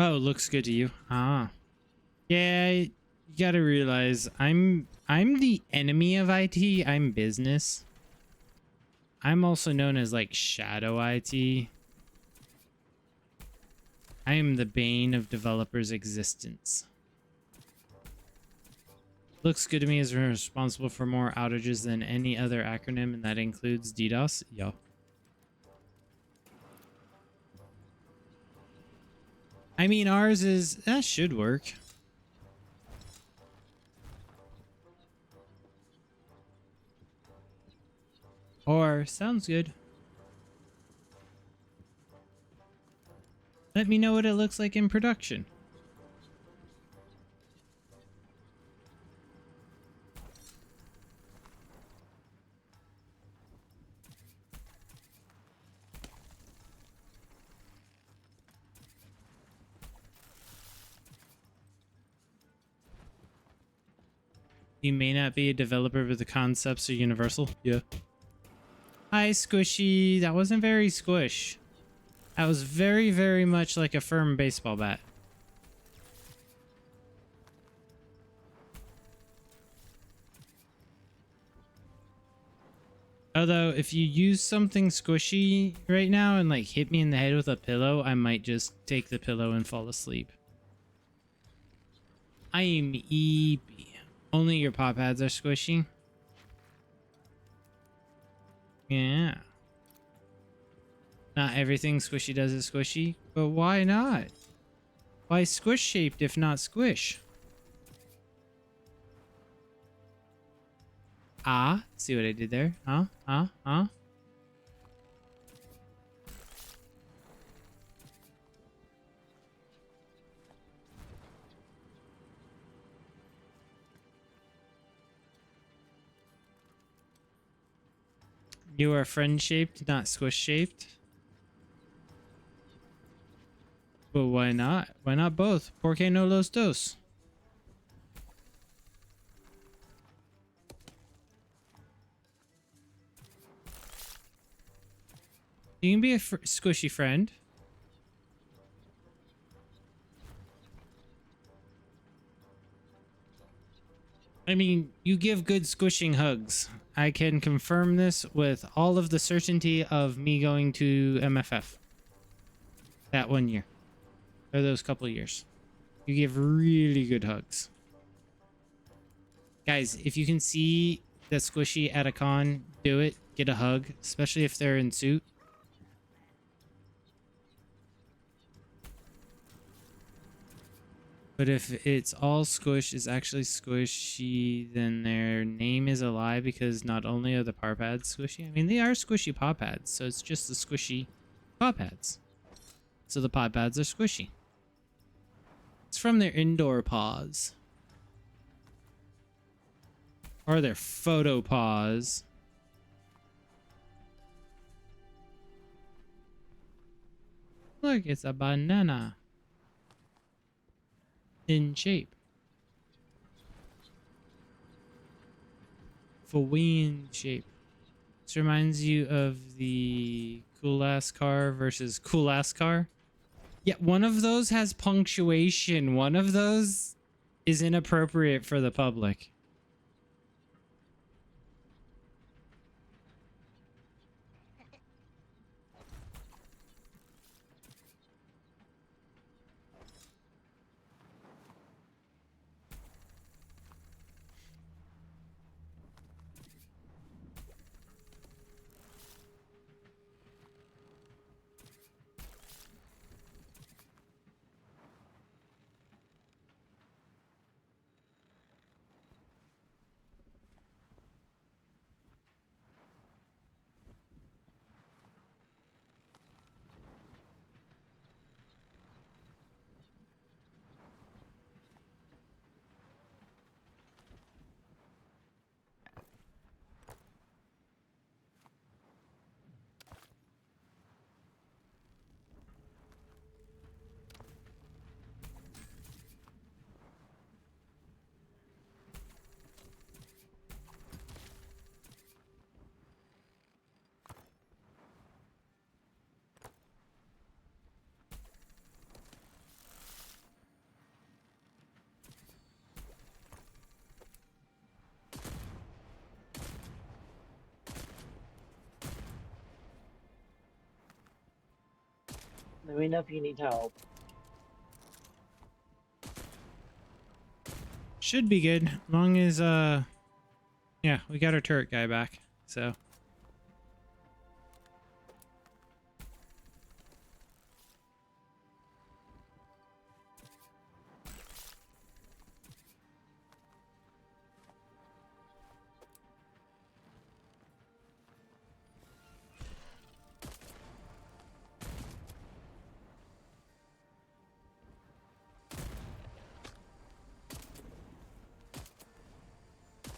Oh, it looks good to you. Ah. Yeah, you gotta realize I'm the enemy of IT. I'm business. I'm also known as like shadow IT. I am the bane of developers' existence. Looks good to me as we're responsible for more outages than any other acronym, and that includes DDoS. Yo. I mean, ours is... that should work. Or, sounds good. Let me know what it looks like in production. You may not be a developer, but the concepts are universal. Yeah. Hi, Squishy. That wasn't very squish. That was very, very much like a firm baseball bat. Although, if you use something squishy right now and like hit me in the head with a pillow, I might just take the pillow and fall asleep. I am EB. Only your pop pads are squishy. Yeah. Not everything squishy does is squishy, but why not? Why squish shaped if not squish? Ah, see what I did there? Huh? You are friend shaped, not squish shaped. But why not? Why not both? Por qué no los dos? You can be a squishy friend. I mean, you give good squishing hugs. I can confirm this with all of the certainty of me going to MFF. That 1 year. Or those couple years. You give really good hugs. Guys, if you can see the squishy at a con, do it. Get a hug. Especially if they're in suit. But if it's all squish is actually squishy, then their name is a lie because not only are the paw pads squishy, I mean, they are squishy paw pads, so it's just the squishy paw pads. So the paw pads are squishy. It's from their indoor paws. Or their photo pause. Look, it's a banana in shape. Hawaiian shape. This reminds you of the cool ass car versus cool ass car. Yeah, one of those has punctuation. One of those is inappropriate for the public. Let me know if you need help. Should be good. As long as, yeah, we got our turret guy back. So.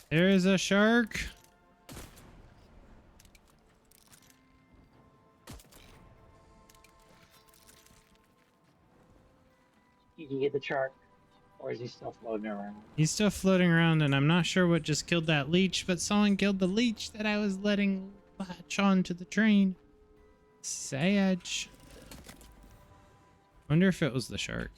There is a shark. You can get the shark, or is he still floating around? He's still floating around, and I'm not sure what just killed that leech, but someone killed the leech that I was letting latch onto the train. Sage. Wonder if it was the shark.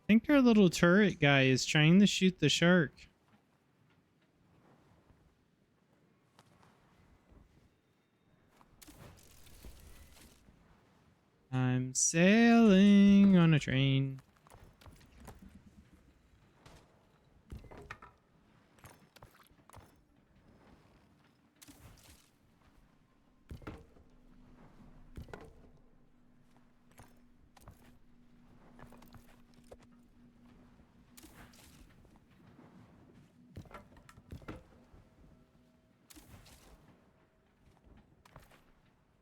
I think our little turret guy is trying to shoot the shark. I'm sailing on a train.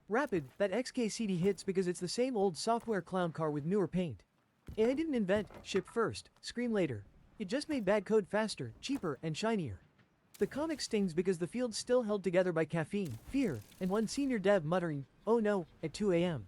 Rapid, that XKCD hits because it's the same old software clown car with newer paint. AI didn't invent, ship first, scream later. It just made bad code faster, cheaper, and shinier. The comic stings because the field's still held together by caffeine, fear, and one senior dev muttering, "Oh no," at 2 a.m.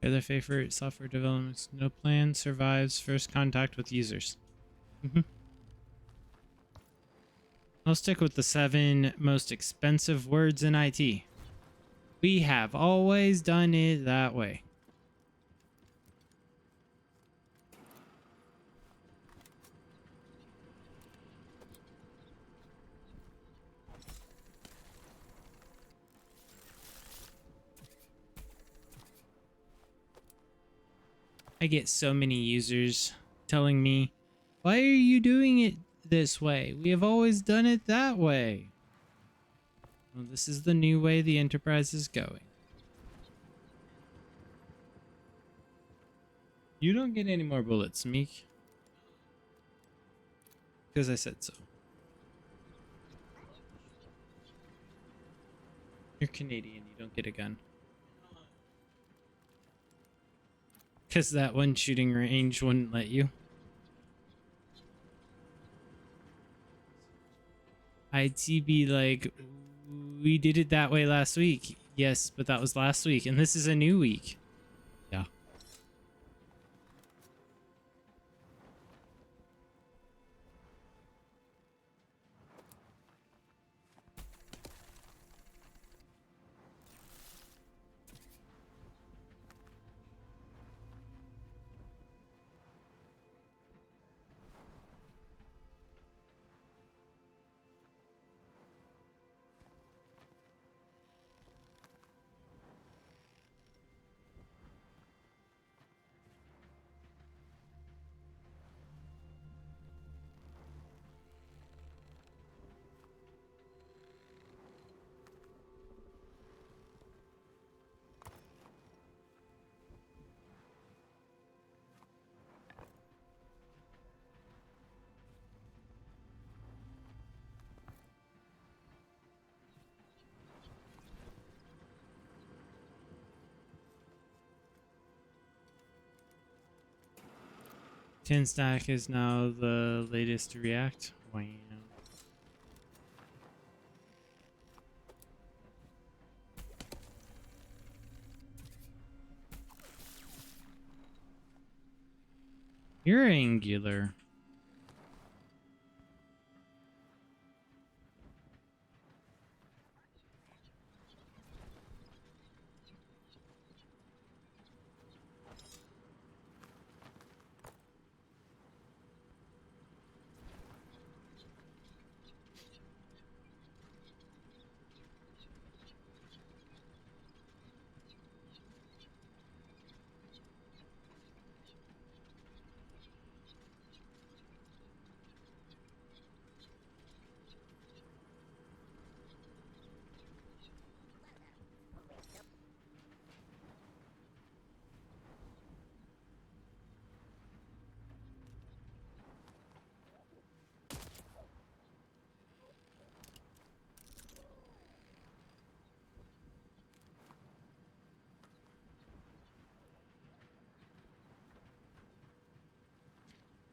Other favorite software developments. No plan survives first contact with users. I'll stick with the 7 most expensive words in IT. We have always done it that way. I get so many users telling me, "Why are you doing it this way? We have always done it that way." Well, this is the new way the enterprise is going. You don't get any more bullets, Meek. Because I said so. You're Canadian, you don't get a gun. Because that one shooting range wouldn't let you. I'd be like, we did it that way last week. Yes, but that was last week, and this is a new week. Yeah. Tin Stack is now the latest to React. Wow. You're Angular.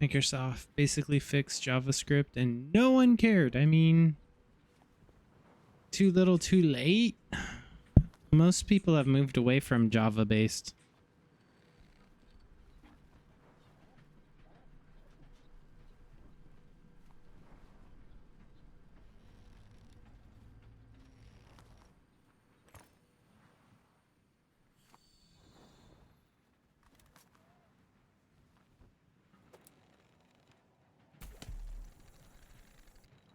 Microsoft basically fixed JavaScript and no one cared. I mean, too little too late. Most people have moved away from Java based.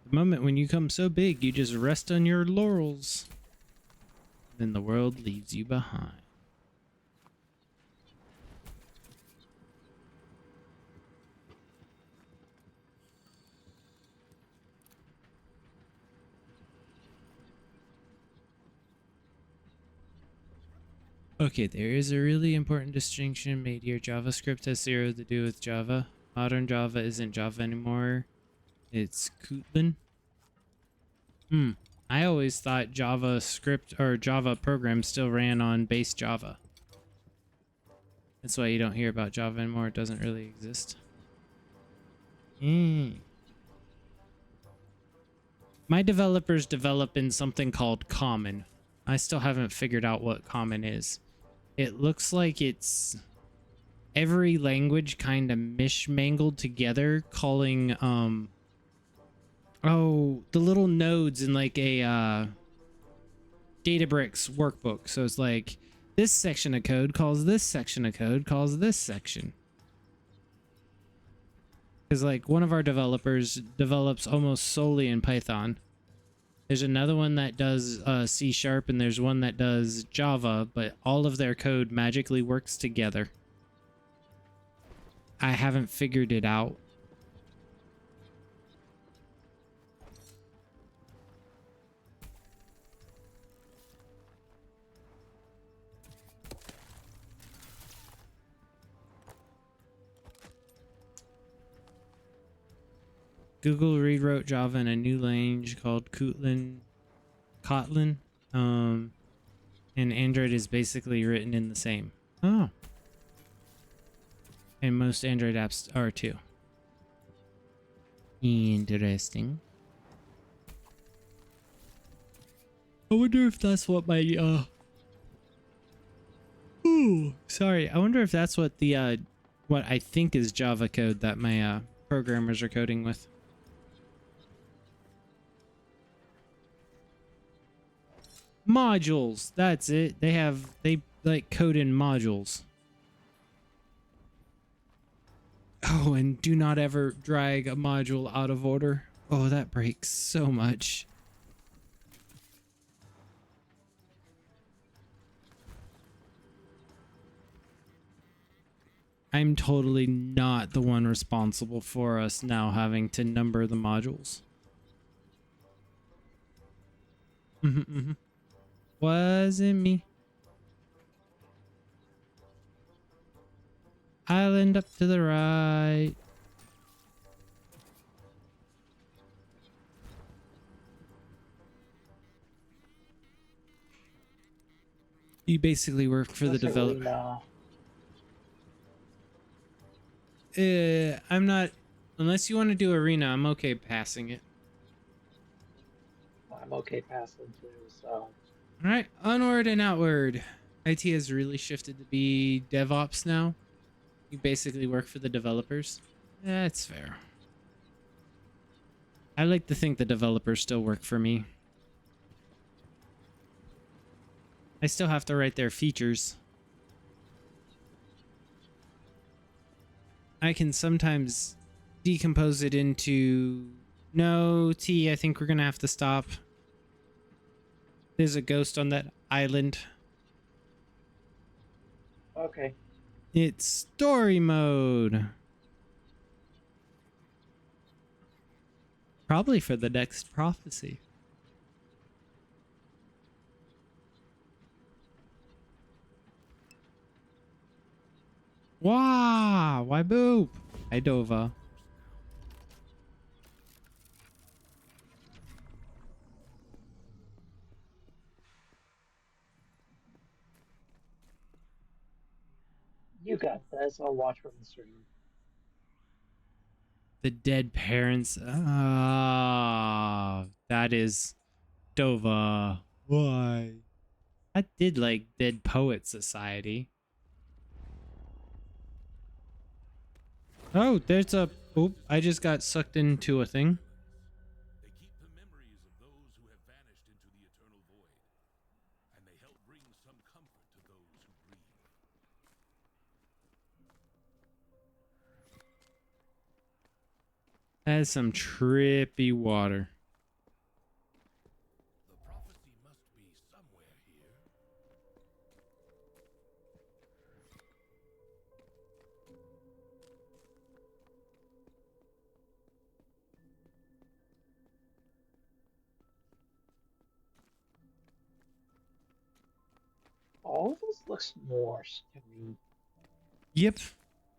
The moment when you come so big, you just rest on your laurels. Then the world leaves you behind. Okay, there is a really important distinction made here. JavaScript has zero to do with Java. Modern Java isn't Java anymore. It's Kotlin. I always thought JavaScript or Java programs still ran on base Java. That's why you don't hear about Java anymore. It doesn't really exist. My developers develop in something called Common. I still haven't figured out what Common is. It looks like it's every language kind of mishmangled together, calling the little nodes in like a Databricks workbook. So it's like this section of code calls this section of code calls this section. Because like one of our developers develops almost solely in Python. There's another one that does C# and there's one that does Java, but all of their code magically works together. I haven't figured it out. Google rewrote Java in a new language called Kotlin. And Android is basically written in the same. Oh. And most Android apps are too. Interesting. I wonder if that's what my sorry. I wonder if that's what the what I think is Java code that my programmers are coding with. Modules, that's it. They like code in modules. Oh, and do not ever drag a module out of order. Oh, that breaks so much. I'm totally not the one responsible for us now having to number the modules. Wasn't me. Island up to the right. You basically work for the developer. I'm not, unless you want to do arena, I'm okay passing it. I'm okay passing too, so. Alright, onward and outward. IT has really shifted to be DevOps now. You basically work for the developers. That's fair. I like to think the developers still work for me. I still have to write their features. I can sometimes decompose it into... No, T, I think we're gonna have to stop. There's a ghost on that island. Okay. It's story mode. Probably for the next prophecy. Wow, why boop? Hi, Dova. You got this. I'll watch from the stream. The dead parents. Ah, that is Dova. Why? I did like Dead Poet Society. Oh, there's a... Oh, I just got sucked into a thing. They keep the memories of those who have vanished into the eternal void, and they help bring some comfort to those who grieve. That is some trippy water. The prophecy must be somewhere here. All of this looks Norse to me. Yep.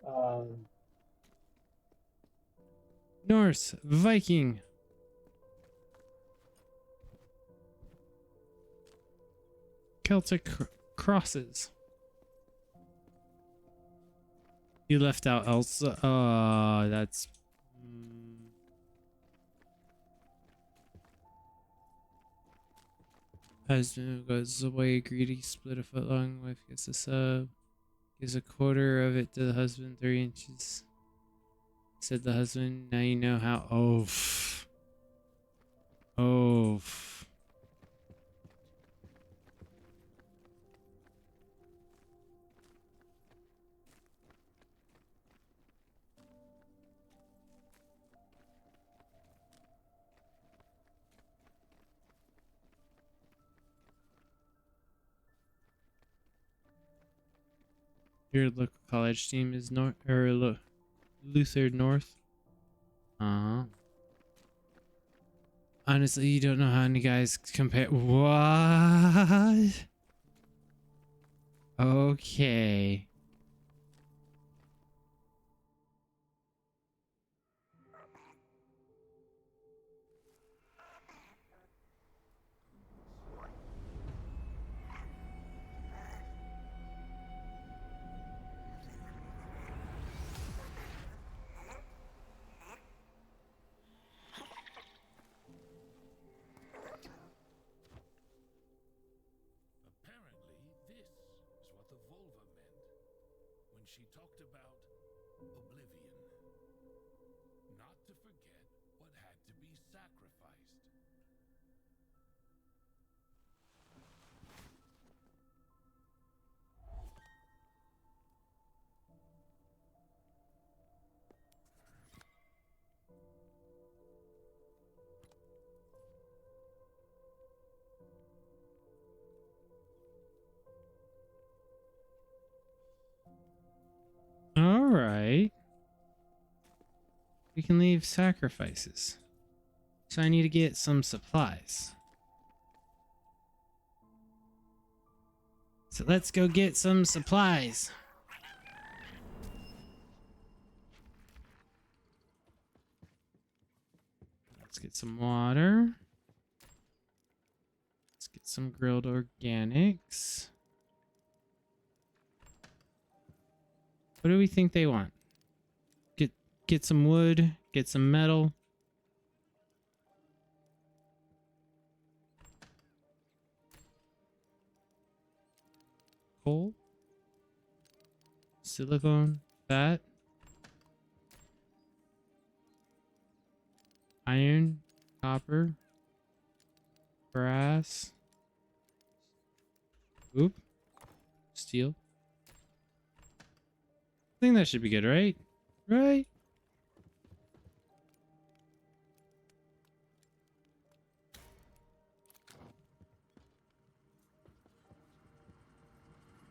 Um, Norse, Viking. Celtic crosses. You left out Elsa. That's... Husband goes away greedy, split a foot long, wife gets a sub. Gives a quarter of it to the husband, 3 inches. Said the husband, now you know how. Oh. Oh. Your local college team is Luther North. Honestly, you don't know how many guys compare. What? Okay. Apparently, this is what the vulva meant when she talked about oblivion. Not to forget what had to be sacrificed. All right. We can leave sacrifices. So I need to get some supplies. So let's go get some supplies. Let's get some water. Let's get some grilled organics. What do we think they want? Get some wood, get some metal. Coal. Silicone, fat. Iron, copper, brass. Oop. Steel. I think that should be good, right? Right?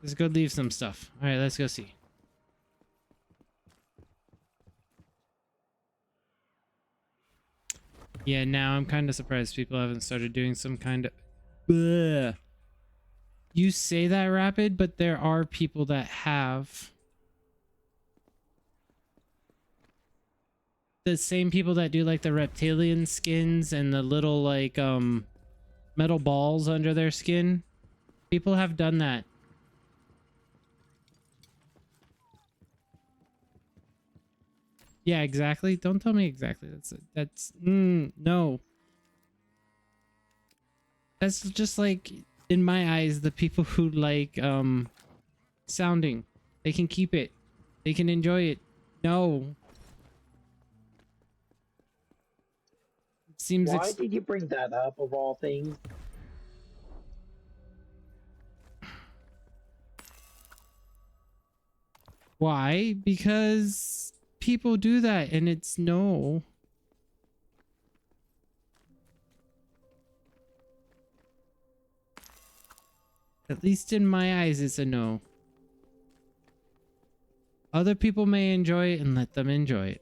Let's go leave some stuff. All right, let's go see. Yeah, now I'm kind of surprised people haven't started doing some kind of... Bleh. You say that, Rapid, but there are people that have. The same people that do like the reptilian skins and the little like metal balls under their skin. People have done that. Yeah, exactly. Don't tell me exactly. No. That's just like in my eyes, the people who like sounding, they can keep it. They can enjoy it. No. It seems Why did you bring that up of all things? why? Because people do that and it's no. At least in my eyes, it's a no. Other people may enjoy it and let them enjoy it.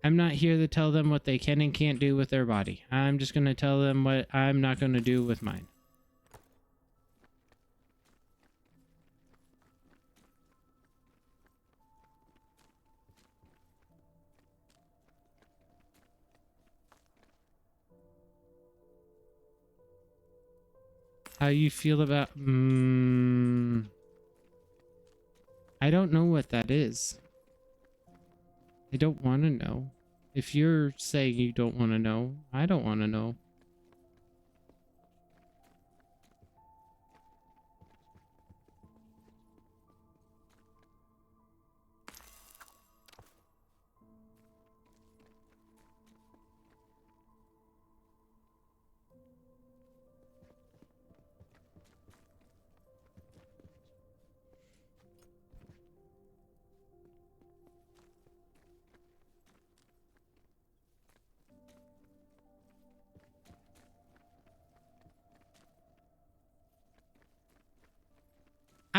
I'm not here to tell them what they can and can't do with their body. I'm just going to tell them what I'm not going to do with mine. How you feel about... I don't know what that is. I don't want to know. If you're saying you don't want to know, I don't want to know.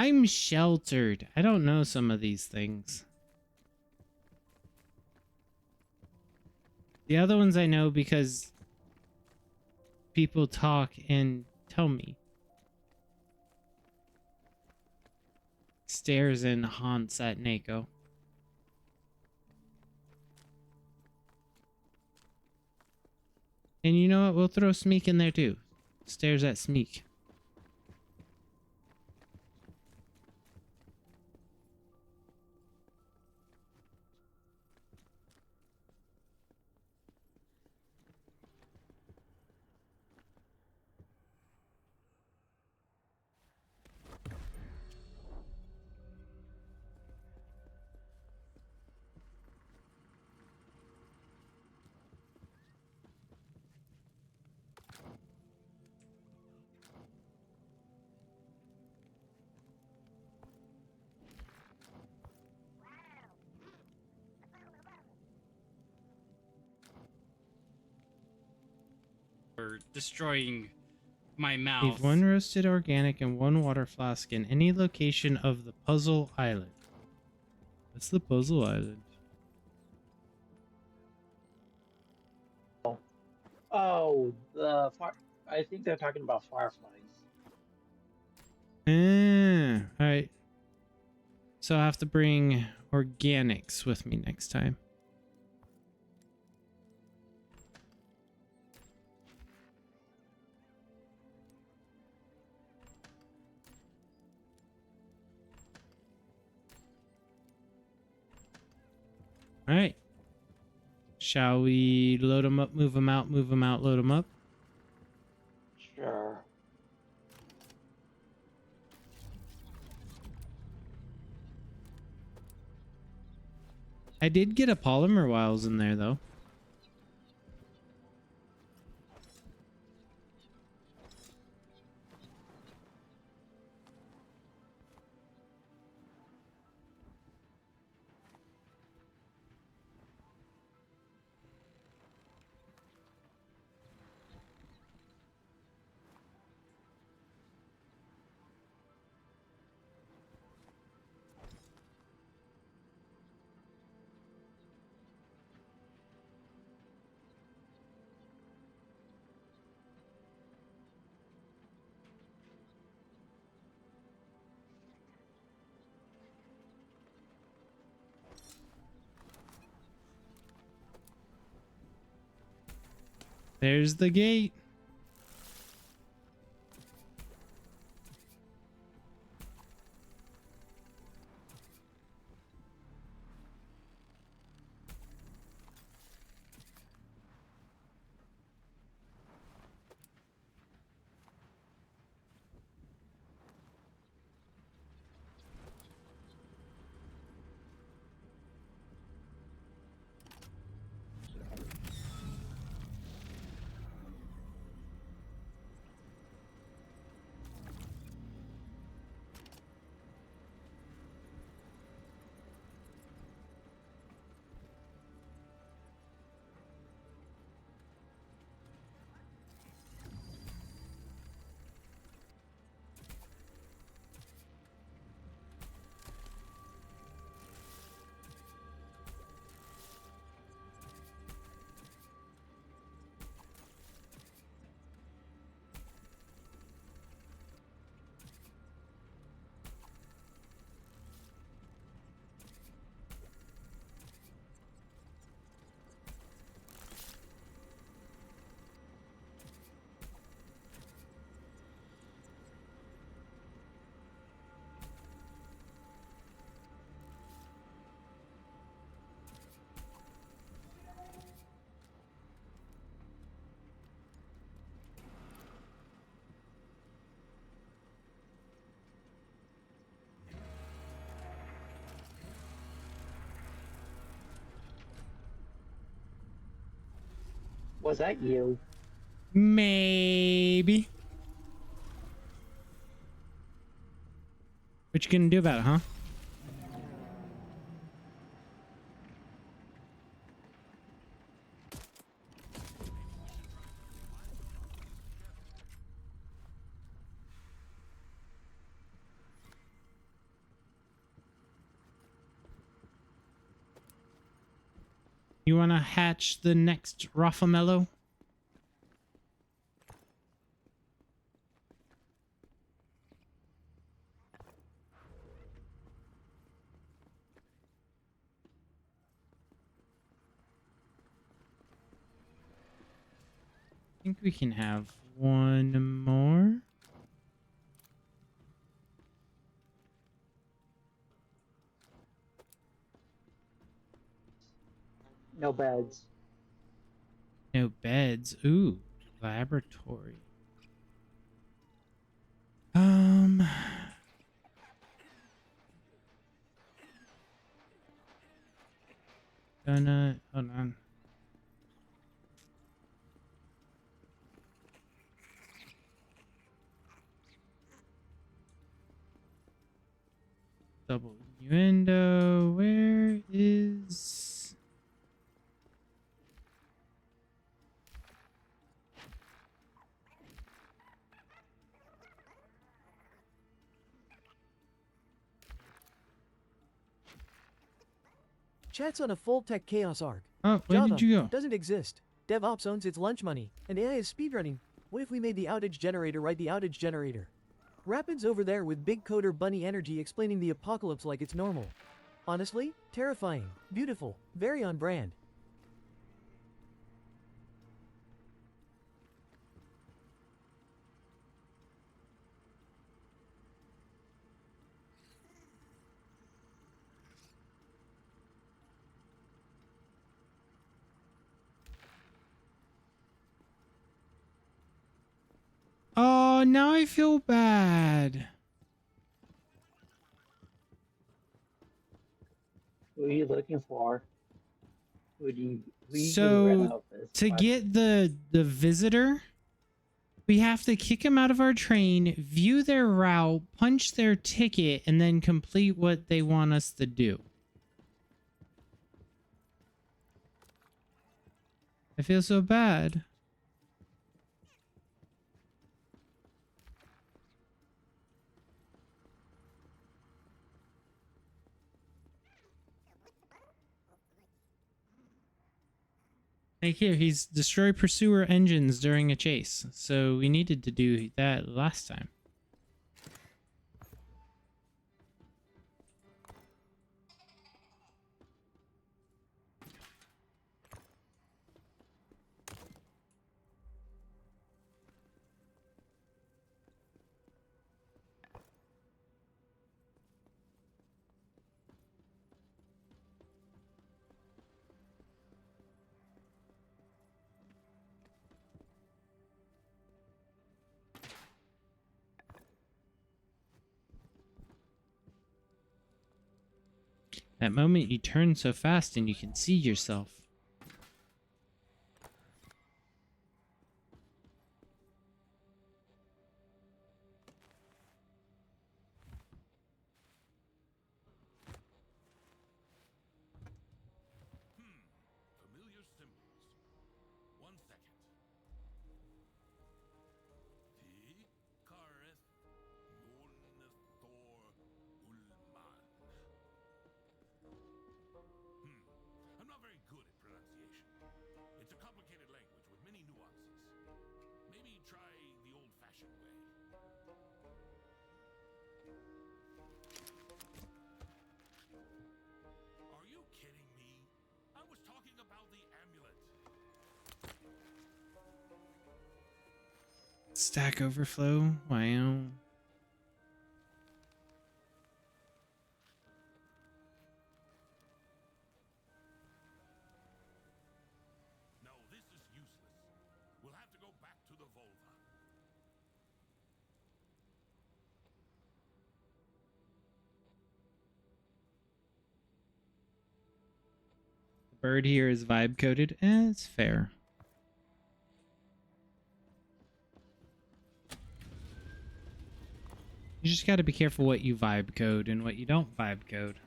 I'm sheltered. I don't know some of these things. The other ones I know because people talk and tell me. Stares and haunts at Nako. And you know what? We'll throw Smeek in there too. Stares at Smeek. For destroying my Leave mouth. one roasted organic and one water flask in any location of the puzzle island. What's the puzzle island? Oh, I think they're talking about fireflies. Alright. So I have to bring organics with me next time. Alright. Shall we load them up, move them out, load them up? Sure. I did get a polymer whiles in there though. There's the gate. Was that you? Maybe. What you gonna do about it, huh? You wanna hatch the next Raffamello? I think we can have one more. No beds. No beds. Ooh, laboratory. Hold on. Double innuendo. Where is... Chat's on a full tech chaos arc. Oh, where Java did you go? doesn't exist. DevOps owns its lunch money, and AI is speedrunning. What if we made the outage generator write the outage generator? Rapid's over there with big coder Bunny Energy explaining the apocalypse like it's normal. Honestly, terrifying, beautiful, very on brand. Oh, now I feel bad. Who are you looking for? Who do you rid So of this to question? get the visitor, we have to kick them out of our train, view their route, punch their ticket, and then complete what they want us to do. I feel so bad. Like here, he's destroy pursuer engines during a chase. So we needed to do that last time. That moment you turn so fast and you can see yourself. Familiar symbols. 1 second. T. Kareth Nolnathor Ulman. I'm not very good at pronunciation. It's a complicated language with many nuances. Maybe try the old-fashioned way. Are you kidding me? I was talking about the amulet. Stack Overflow. Wow. No, this is useless. We'll have to go back to the Volva. The bird here is vibe coded. It's fair. You just got to be careful what you vibe code and what you don't vibe code.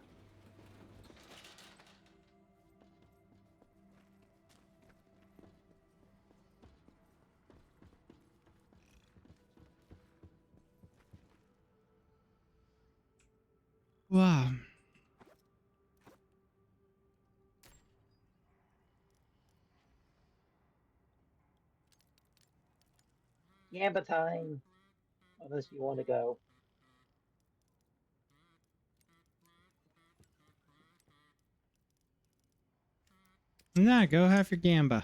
Wow. Gamba time. Unless you want to go. Nah, go have your gamba.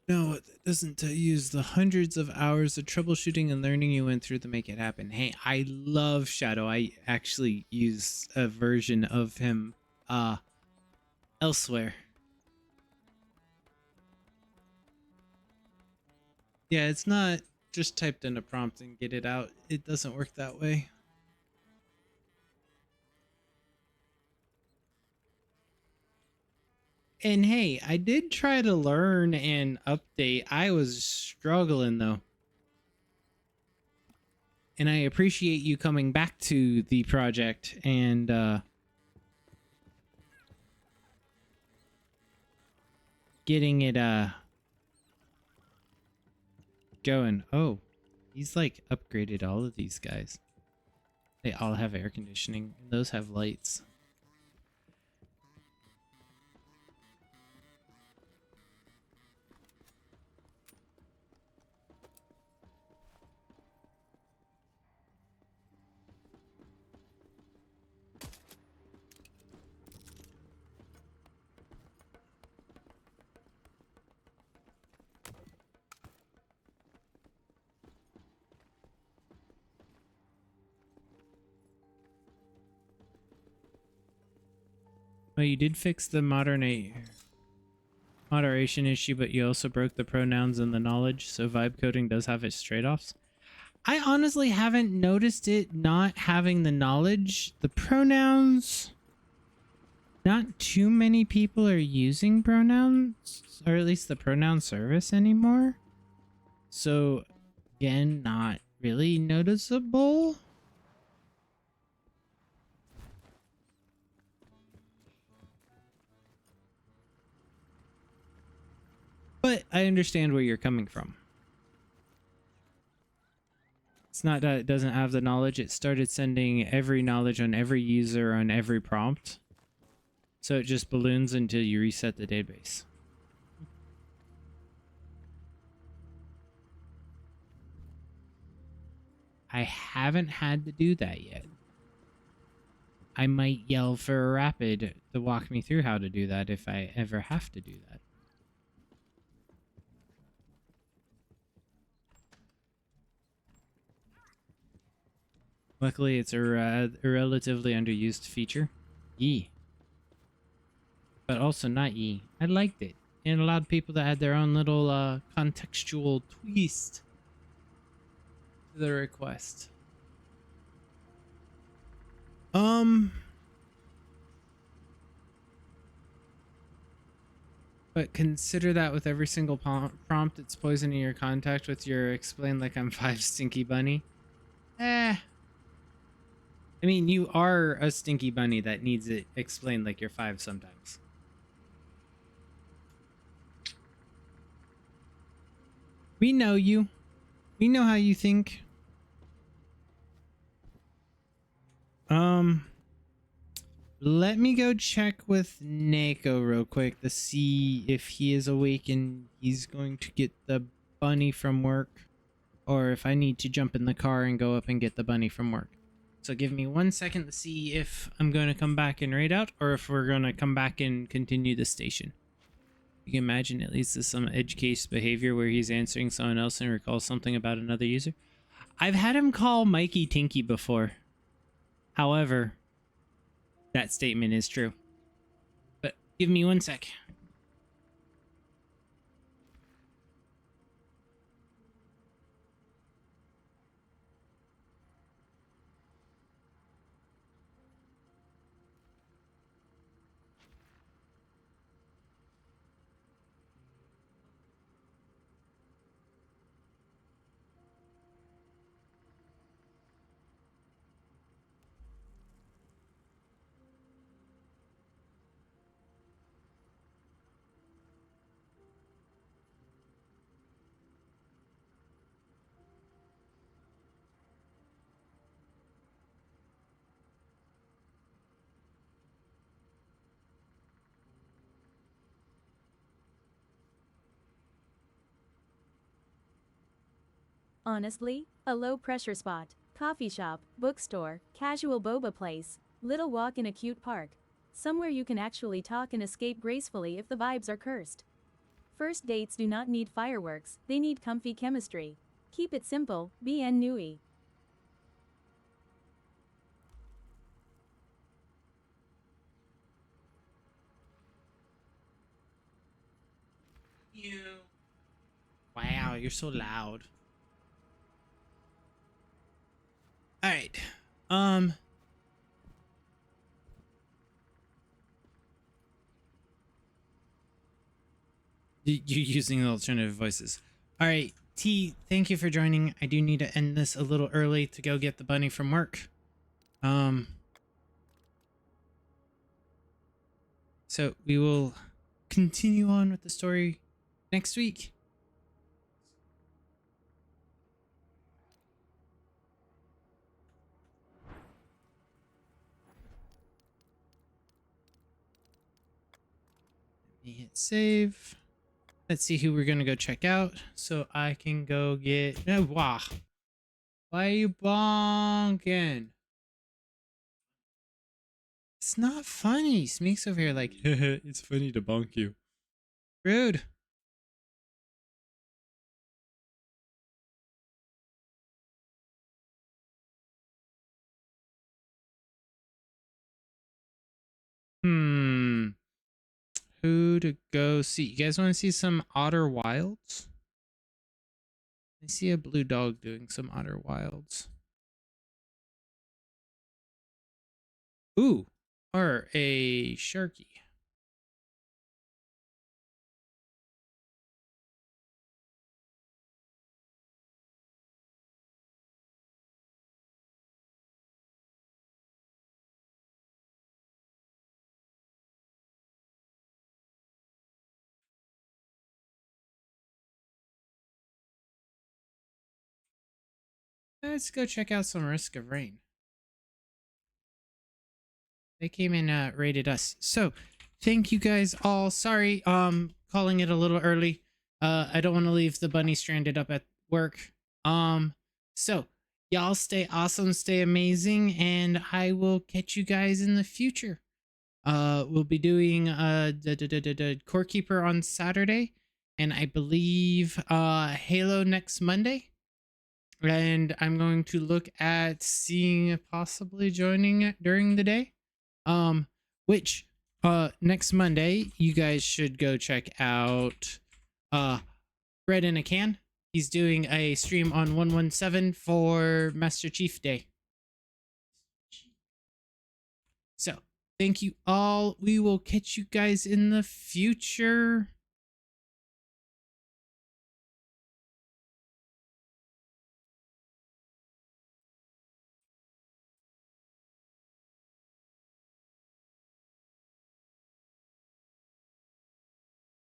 No, what that doesn't tell you is the hundreds of hours of troubleshooting and learning you went through to make it happen. Hey, I love Shadow. I actually use a version of him elsewhere. Yeah, it's not just typed in a prompt and get it out. It doesn't work that way. And hey, I did try to learn and update. I was struggling though. And I appreciate you coming back to the project and getting it going. Oh, he's like upgraded all of these guys. They all have air conditioning and those have lights. Well, you did fix the moderation issue, but you also broke the pronouns and the knowledge, so vibe coding does have its trade-offs. I honestly haven't noticed it not having the knowledge. The pronouns, not too many people are using pronouns, or at least the pronoun service anymore. So, again, not really noticeable. But I understand where you're coming from. It's not that it doesn't have the knowledge. It started sending every knowledge on every user on every prompt. So it just balloons until you reset the database. I haven't had to do that yet. I might yell for a rapid to walk me through how to do that if I ever have to do that. Luckily, it's a relatively underused feature. Yee. But also not yee. I liked it. And a lot of people that had their own little contextual twist to the request. But consider that with every single prompt, it's poisoning your contact with your explain like I'm 5 stinky bunny. I mean, you are a stinky bunny that needs it explained like you're 5 sometimes. We know you. We know how you think. Let me go check with Neko real quick to see if he is awake and he's going to get the bunny from work, or if I need to jump in the car and go up and get the bunny from work. So give me 1 second to see if I'm going to come back and raid out or if we're going to come back and continue the station. You can imagine it leads to some edge case behavior where he's answering someone else and recalls something about another user. I've had him call Mikey Tinky before. However, that statement is true. But give me 1 sec. Honestly, a low-pressure spot, coffee shop, bookstore, casual boba place, little walk in a cute park. Somewhere you can actually talk and escape gracefully if the vibes are cursed. First dates do not need fireworks, they need comfy chemistry. Keep it simple, bien nuit. Wow, you're so loud. All right. You're using alternative voices. All right, T, thank you for joining. I do need to end this a little early to go get the bunny from work. So we will continue on with the story next week. Let me hit save. Let's see who we're gonna go check out so I can go get. No, wah. Why are you bonking? It's not funny. Smeek's over here like, it's funny to bonk you. Rude. Who to go see? You guys want to see some Otter Wilds? I see a blue dog doing some Otter Wilds. Ooh, or a Sharky. Let's go check out some Risk of Rain. They came and raided us. So, thank you guys all. Sorry, calling it a little early. I don't want to leave the bunny stranded up at work. So y'all stay awesome, stay amazing, and I will catch you guys in the future. We'll be doing the Core Keeper on Saturday, and I believe Halo next Monday. And I'm going to look at seeing possibly joining it during the day. Which next Monday you guys should go check out Bread in a Can. He's doing a stream on 117 for Master Chief Day. So thank you all. We will catch you guys in the future.